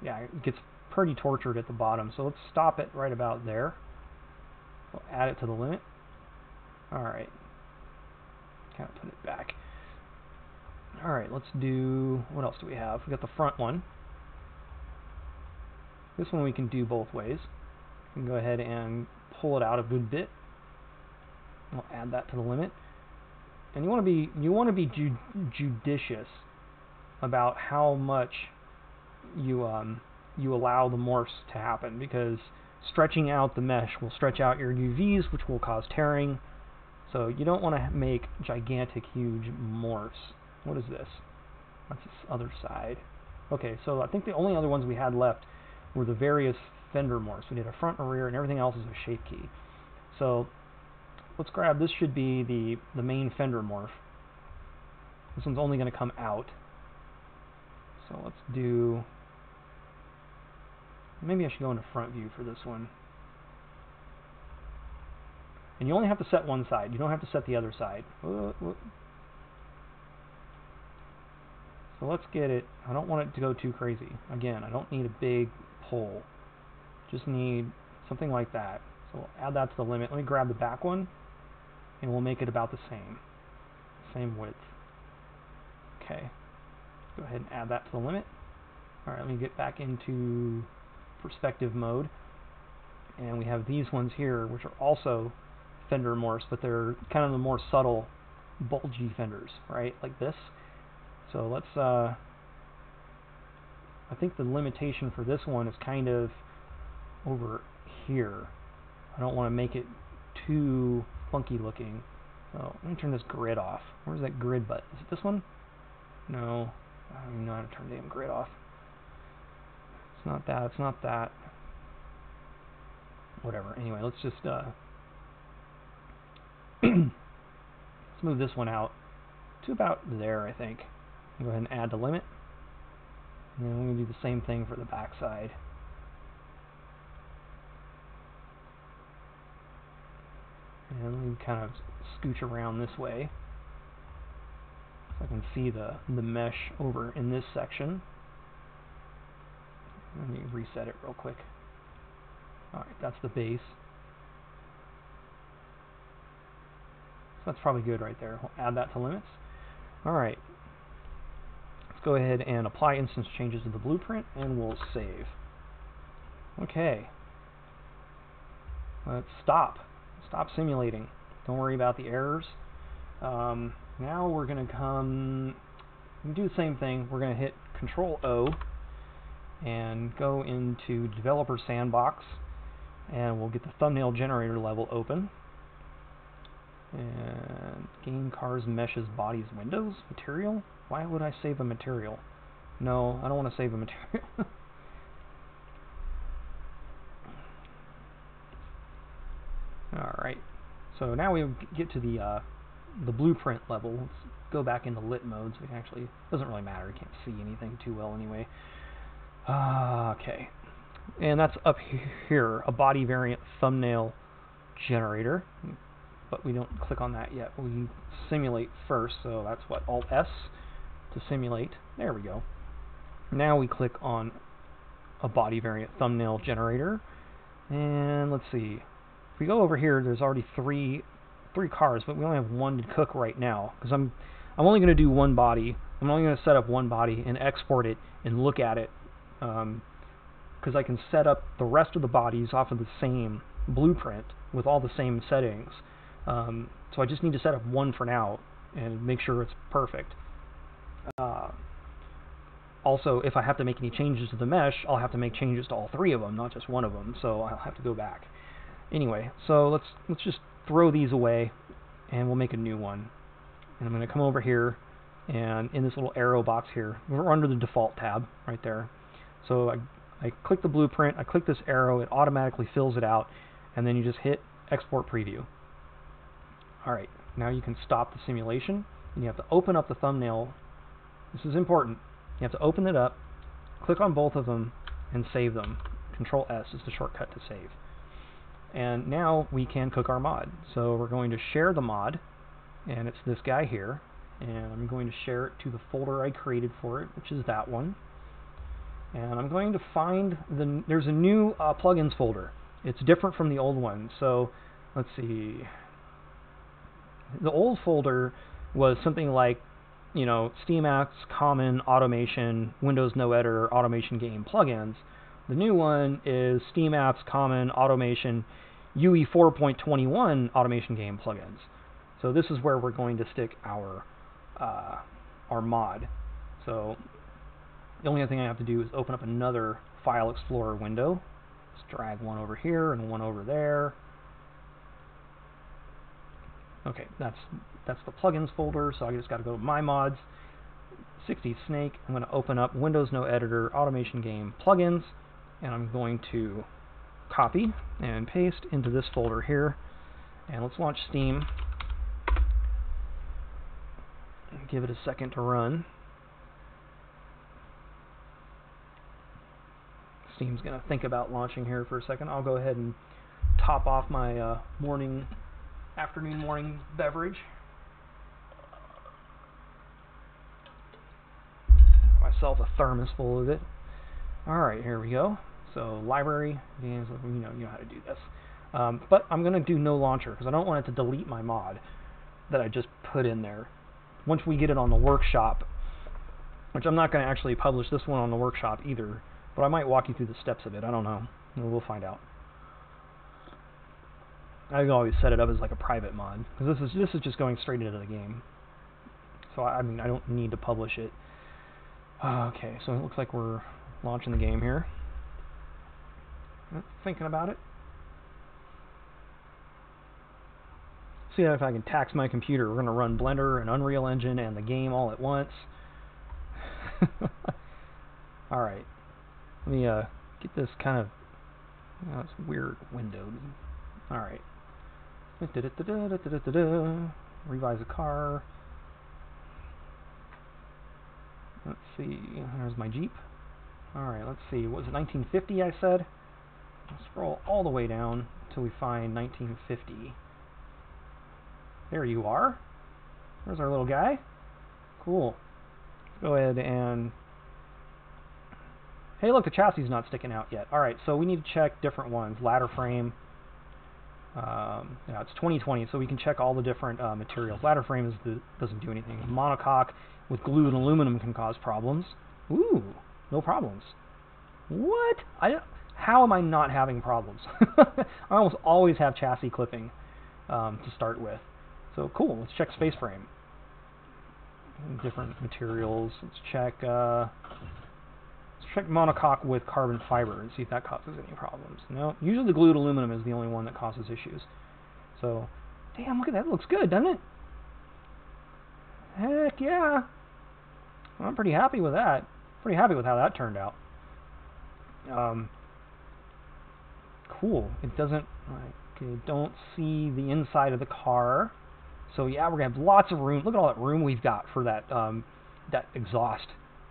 Yeah, it gets pretty tortured at the bottom, so let's stop it right about there. We'll add it to the limit. Alright. Kind of put it back. Alright, let's do, what else do we have? We got the front one. This one we can do both ways. We can go ahead and pull it out a good bit. We'll add that to the limit. And you want to be judicious about how much you allow the morphs to happen, because stretching out the mesh will stretch out your UVs, which will cause tearing. So you don't want to make gigantic, huge morphs. What is this? That's this other side. Okay, so I think the only other ones we had left were the various fender morphs. We did a front and rear, and everything else is a shape key. So let's grab, this should be the main fender morph. This one's only going to come out. So let's do, maybe I should go into front view for this one. And you only have to set one side. You don't have to set the other side. So let's get it. I don't want it to go too crazy. Again, I don't need a big pull. Just need something like that. So we'll add that to the limit. Let me grab the back one, and we'll make it about the same width. Okay. Go ahead and add that to the limit. Alright, let me get back into perspective mode. And we have these ones here, which are also fender morphs, but they're kind of the more subtle, bulgy fenders, right? Like this. So let's, I think the limitation for this one is kind of over here. I don't want to make it too funky looking. So let me turn this grid off. Where's that grid button? Is it this one? No. I don't even know how to turn the damn grid off. It's not that, it's not that. Whatever. Anyway, let's just let's move this one out to about there, I think. Go ahead and add the limit. And then we're going to do the same thing for the back side. And we kind of scooch around this way, so I can see the mesh over in this section. Let me reset it real quick. Alright, that's the base. So that's probably good right there. We'll add that to limits. Alright. Let's go ahead and apply instance changes to the blueprint, and we'll save. Okay. Let's stop. Stop simulating. Don't worry about the errors. Now we're going to do the same thing. We're going to hit Control-O and go into Developer Sandbox, and we'll get the thumbnail generator level open. And Game Cars, Meshes, Bodies, Windows, Material? Why would I save a material? No, I don't want to save a material. Alright, so now we get to the blueprint level. Let's go back into lit mode so we can actually, doesn't really matter, we can't see anything too well anyway. Okay, and that's up here, a body variant thumbnail generator, but we don't click on that yet. We simulate first, so that's what, Alt-S to simulate. There we go. Now we click on a body variant thumbnail generator, and let's see. If we go over here, there's already three cars, but we only have one to cook right now, because I'm I'm only going to do one body. I'm only going to set up one body and export it and look at it, because I can set up the rest of the bodies off of the same blueprint with all the same settings. So I just need to set up one for now and make sure it's perfect. Also, if I have to make any changes to the mesh, I'll have to make changes to all three of them, not just one of them, so I'll have to go back. Anyway, so let's just throw these away, and we'll make a new one. And I'm going to come over here, and in this little arrow box here, we're under the default tab right there. So I click the blueprint, I click this arrow, it automatically fills it out, and then you just hit Export Preview. Alright, now you can stop the simulation, and you have to open up the thumbnail. This is important. You have to open it up, click on both of them, and save them. Control S is the shortcut to save. And now we can cook our mod. So we're going to share the mod, and it's this guy here. And I'm going to share it to the folder I created for it, which is that one. And I'm going to find there's a new plugins folder. It's different from the old one. So let's see. The old folder was something like, you know, Steam Apps, Common, Automation, Windows No Editor, Automation Game plugins. The new one is Steam Apps, Common, Automation, UE 4.21 Automation Game plugins. So this is where we're going to stick our mod. So the only thing I have to do is open up another File Explorer window. Just drag one over here and one over there. Okay, that's the plugins folder, so I just got to go to My Mods, 60 Snake. I'm going to open up Windows No Editor, Automation Game plugins, and I'm going to copy and paste into this folder here. And let's launch Steam. Give it a second to run. Steam's going to think about launching here for a second. I'll go ahead and top off my afternoon morning beverage. Myself a thermos full of it. Alright, here we go. So library, games, you know how to do this. But I'm going to do no launcher because I don't want it to delete my mod that I just put in there. Once we get it on the workshop, which I'm not going to actually publish this one on the workshop either, but I might walk you through the steps of it. I don't know. We'll find out. I always set it up as like a private mod because this is just going straight into the game. So I mean I don't need to publish it. Okay, so it looks like we're launching the game here. Thinking about it. See if I can tax my computer. We're going to run Blender and Unreal Engine and the game all at once. All right. Let me get this kind of it's weird windowed. All right. Revise a car. Let's see. There's my Jeep. Alright, let's see. Was it 1950 I said? I'll scroll all the way down until we find 1950. There you are. There's our little guy. Cool. Go ahead and... Hey, look, the chassis is not sticking out yet. Alright, so we need to check different ones. Ladder frame. Yeah, it's 2020, so we can check all the different materials. Ladder frame doesn't do anything. Monocoque with glue and aluminum can cause problems. Ooh, no problems. What? How am I not having problems? I almost always have chassis clipping to start with. So cool, let's check space frame. Different materials. Let's check monocoque with carbon fiber and see if that causes any problems. No, usually the glued aluminum is the only one that causes issues. So, damn, look at that. It looks good, doesn't it? Heck yeah. I'm pretty happy with that. Pretty happy with how that turned out. Cool. It doesn't... Okay, don't see the inside of the car. So yeah, we're going to have lots of room. Look at all that room we've got for that that exhaust.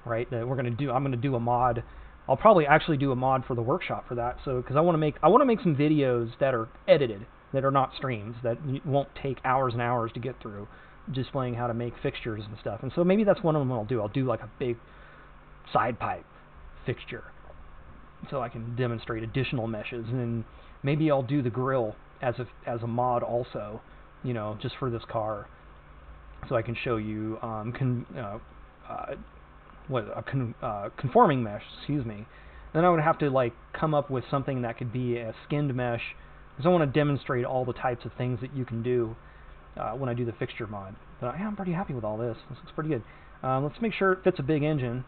Right, that we're going to do. I'm going to do a mod. I'll probably actually do a mod for the workshop for that. So because I want to make some videos that are edited, that are not streams, that won't take hours and hours to get through, displaying how to make fixtures and stuff. And so maybe that's one of them I'll do. I'll do like a big side pipe fixture, so I can demonstrate additional meshes. And maybe I'll do the grill as a mod also, you know, just for this car. so I can show you conforming mesh, excuse me. Then I would have to like come up with something that could be a skinned mesh, because I want to demonstrate all the types of things that you can do when I do the fixture mod. But yeah, I'm pretty happy with all this. This looks pretty good. Let's make sure it fits a big engine.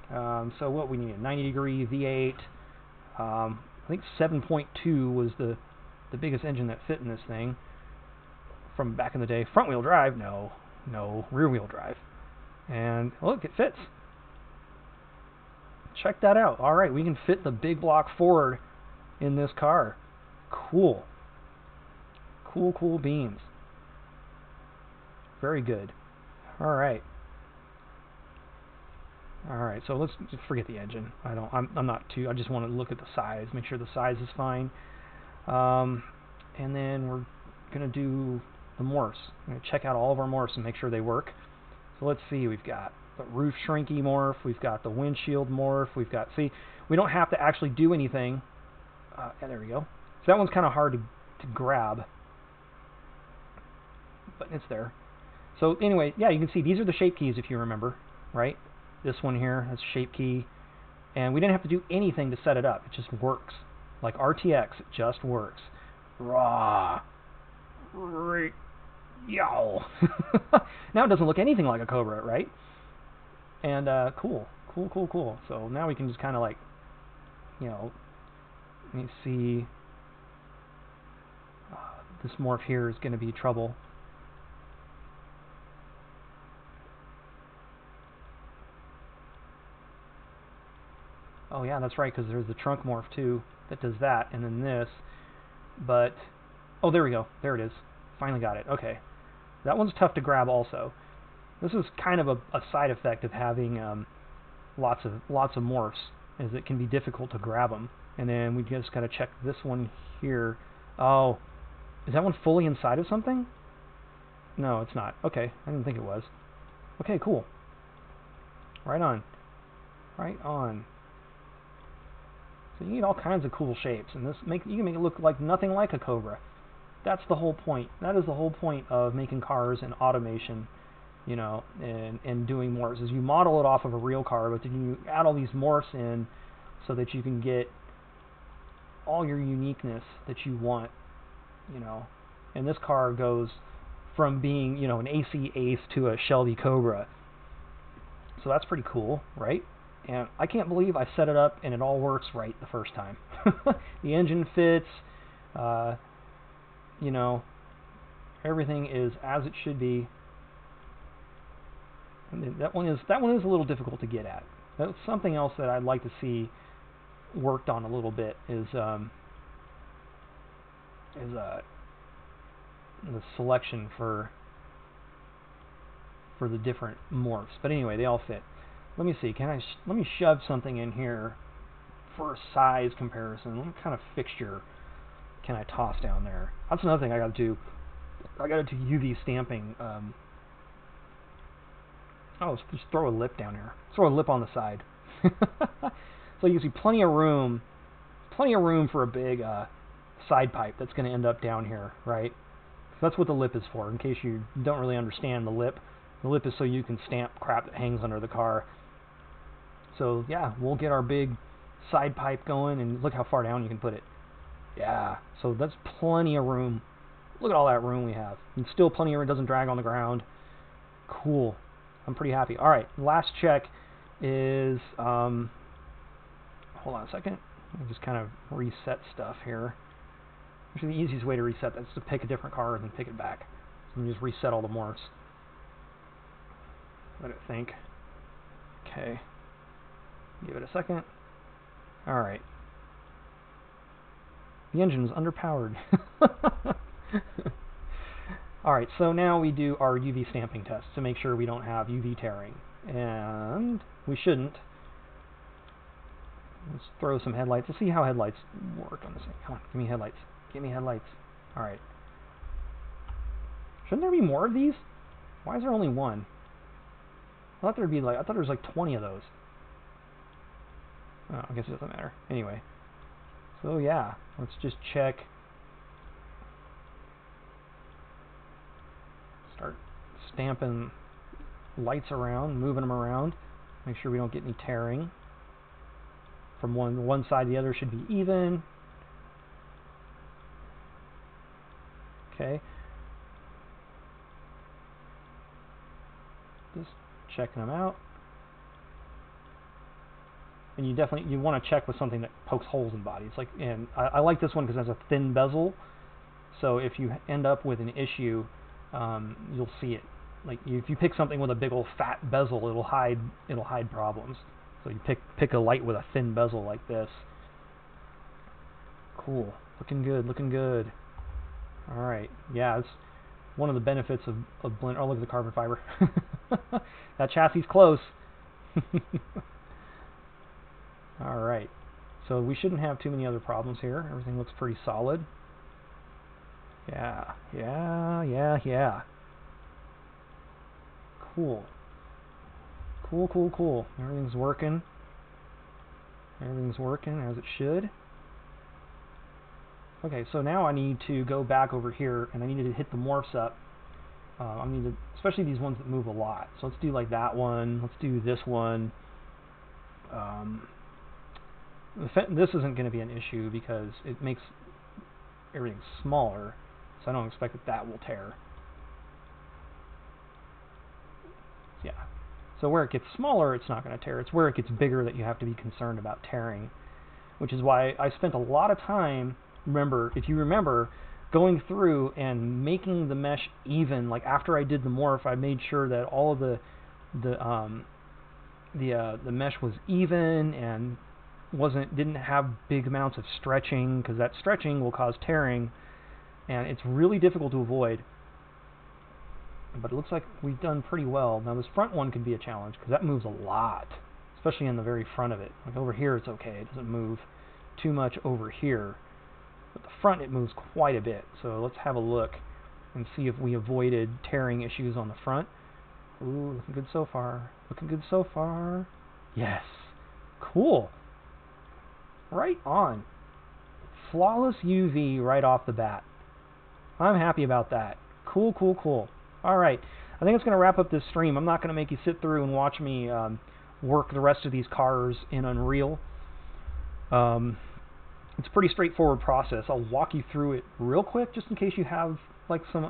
So what we need, a 90-degree V8. I think 7.2 was the biggest engine that fit in this thing from back in the day. Front-wheel drive? No, rear-wheel drive. And look, it fits. Check that out. All right, we can fit the big block Ford in this car. Cool. Cool beans. Very good. All right. All right, so let's forget the engine. I'm not too. I just want to look at the size, make sure the size is fine. And then we're gonna do the morphs. I'm gonna check out all of our morphs and make sure they work. So let's see. We've got the roof shrinky morph. We've got the windshield morph. We've got. See, we don't have to actually do anything. Yeah, there we go. So that one's kind of hard to grab, but it's there. So anyway, yeah, you can see these are the shape keys if you remember, right? This one here, that's shape key. And we didn't have to do anything to set it up. It just works. Like RTX, it just works. Raw. Yow. Now it doesn't look anything like a Cobra, right? And cool. So now we can just kind of like, you know, let me see. This morph here is going to be trouble. Oh yeah, that's right, because there's the trunk morph too that does that, and then this. But, oh, there we go. There it is. Finally got it. Okay. That one's tough to grab also. This is kind of a side effect of having lots of morphs, is it can be difficult to grab them. And then we just gotta check this one here. Oh, is that one fully inside of something? No, it's not. Okay, I didn't think it was. Okay, cool. Right on. Right on. So you need all kinds of cool shapes, and you can make it look like nothing like a Cobra. That's the whole point. That is the whole point of making cars and automation, you know, and doing morphs. Is you model it off of a real car, but then you add all these morphs in so that you can get all your uniqueness that you want, you know. And this car goes from being, you know, an AC Ace to a Shelby Cobra. So that's pretty cool, right? And I can't believe I set it up and it all works right the first time. The engine fits, you know, everything is as it should be. And that one is a little difficult to get at. That's something else that I'd like to see worked on a little bit is the selection for the different morphs. But anyway, they all fit. Let me see. Let me shove something in here for a size comparison. What kind of fixture can I toss down there? That's another thing I got to do. I got to do UV stamping. Oh, just throw a lip down here. Throw a lip on the side. So you can see plenty of room for a big side pipe that's going to end up down here, right? So that's what the lip is for. In case you don't really understand the lip is so you can stamp crap that hangs under the car. So yeah, we'll get our big side pipe going, and look how far down you can put it. Yeah, so that's plenty of room. Look at all that room we have. And still plenty of room, it doesn't drag on the ground. Cool. I'm pretty happy. Alright, last check is, hold on a second. Let me just kind of reset stuff here. Actually, the easiest way to reset that is to pick a different car and then pick it back. So you just reset all the morphs. Let it think. Okay. Give it a second. Alright. The engine is underpowered. Alright, so now we do our UV stamping test to make sure we don't have UV tearing. And we shouldn't. Let's throw some headlights. Let's see how headlights work on this thing. Come on, give me headlights. Give me headlights. Alright. Shouldn't there be more of these? Why is there only one? I thought there was like 20 of those. Oh, I guess it doesn't matter. Anyway. So yeah, let's just check. stamping lights around, moving them around. Make sure we don't get any tearing. From one side to the other should be even. Okay. Just checking them out. And you want to check with something that pokes holes in bodies. Like, and I like this one because it has a thin bezel. So if you end up with an issue, you'll see it. Like if you pick something with a big old fat bezel, it'll hide problems. So you pick a light with a thin bezel like this. Cool, looking good, looking good. All right, yeah, it's one of the benefits of blend. Oh, look at the carbon fiber. That chassis is close. All right, so we shouldn't have too many other problems here. Everything looks pretty solid. Yeah. Cool. Cool. Everything's working. Everything's working as it should. Okay, so now I need to go back over here and I need to hit the morphs up. I need to, especially these ones that move a lot. So let's do like that one. Let's do this one. This isn't going to be an issue because it makes everything smaller, so I don't expect that will tear. Yeah. So where it gets smaller, it's not going to tear. It's where it gets bigger that you have to be concerned about tearing, which is why I spent a lot of time, if you remember, going through and making the mesh even. Like after I did the morph, I made sure that all of the mesh was even and didn't have big amounts of stretching, because that stretching will cause tearing, and it's really difficult to avoid. But it looks like we've done pretty well. Now this front one could be a challenge because that moves a lot, especially in the very front of it. Like over here it's okay, it doesn't move too much over here, but the front it moves quite a bit. So let's have a look and see if we avoided tearing issues on the front. Ooh, looking good so far. Looking good so far. Yes. Cool. Right on. Flawless UV right off the bat. I'm happy about that. Cool. All right. I think it's going to wrap up this stream. I'm not going to make you sit through and watch me work the rest of these cars in Unreal. It's a pretty straightforward process. I'll walk you through it real quick just in case you have like some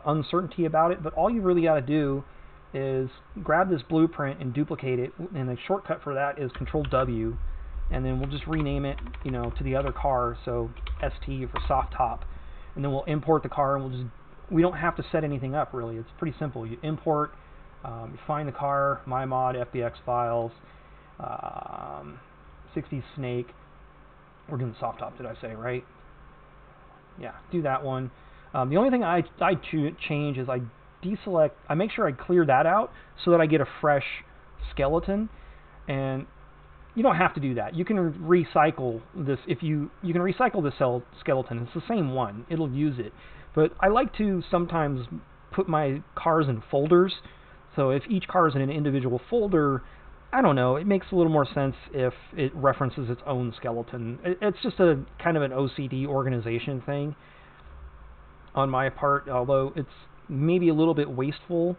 uncertainty about it. But all you really got to do is grab this blueprint and duplicate it. And the shortcut for that is Control-W. And then we'll just rename it, to the other car, so ST for soft top. And then we'll import the car, and we don't have to set anything up really. It's pretty simple. You import, you find the car, MyMod, FBX files, 60 Snake. We're doing soft top, did I say, right? Yeah, do that one. The only thing I change is I deselect, I make sure I clear that out so that I get a fresh skeleton. And you don't have to do that. You can recycle this. You can recycle the skeleton. It's the same one. It'll use it. But I like to sometimes put my cars in folders. So if each car is in an individual folder, I don't know, it makes a little more sense if it references its own skeleton. It's just a kind of an OCD organization thing on my part, although it's maybe a little bit wasteful.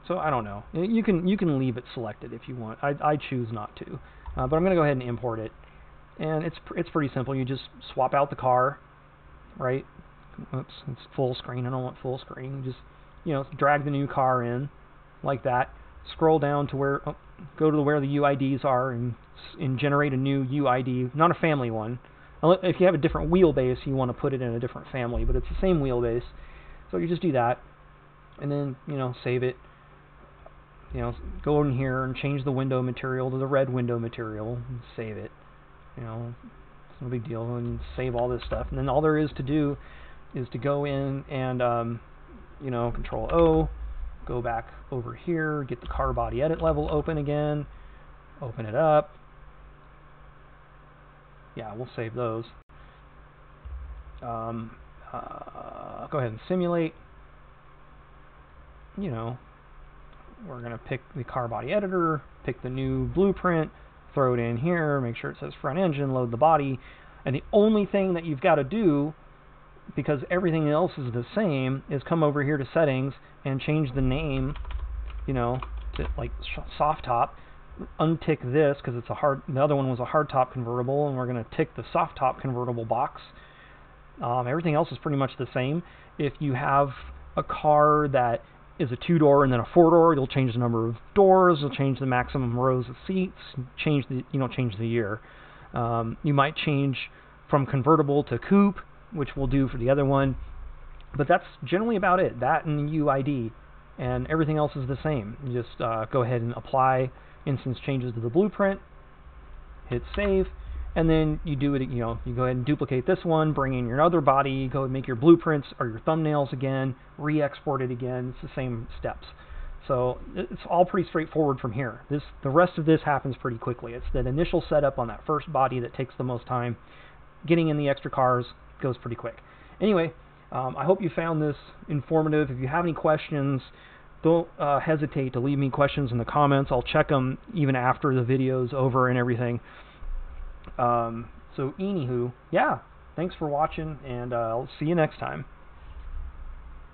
So I don't know. You can leave it selected if you want. I choose not to, but I'm going to go ahead and import it. And it's pretty simple. You just swap out the car, right? Oops, it's full screen. I don't want full screen. Just drag the new car in like that. Scroll down to where go to where the UIDs are and generate a new UID, not a family one. If you have a different wheelbase, you want to put it in a different family, but it's the same wheelbase. So you just do that, and then save it. Go in here and change the window material to the red window material and save it. It's no big deal, and save all this stuff. And then all there is to do is to go in and Control-O, go back over here, get the car body edit level open again, open it up. Yeah, we'll save those. Go ahead and simulate. We're going to pick the car body editor, pick the new blueprint, throw it in here, make sure it says front engine, load the body, and the only thing that you've got to do because everything else is the same, is come over here to settings and change the name, you know, to like soft top. Untick this because it's a hard. The other one was a hard top convertible, and we're going to tick the soft top convertible box. Everything else is pretty much the same. If you have a car that is a 2-door and then a 4-door, you'll change the number of doors, you'll change the maximum rows of seats, change the year. You might change from convertible to coupe, which we'll do for the other one. But that's generally about it. That and UID, and everything else is the same. You just go ahead and apply instance changes to the blueprint, hit save, and then you do it. You go ahead and duplicate this one, bring in your other body, go and make your blueprints or your thumbnails again, re-export it again. It's the same steps. So it's all pretty straightforward from here. The rest of this happens pretty quickly. It's that initial setup on that first body that takes the most time. Getting in the extra cars goes pretty quick. Anyway, I hope you found this informative. If you have any questions, don't hesitate to leave me questions in the comments. I'll check them even after the video's over and everything. So anywho, yeah, thanks for watching, and I'll see you next time.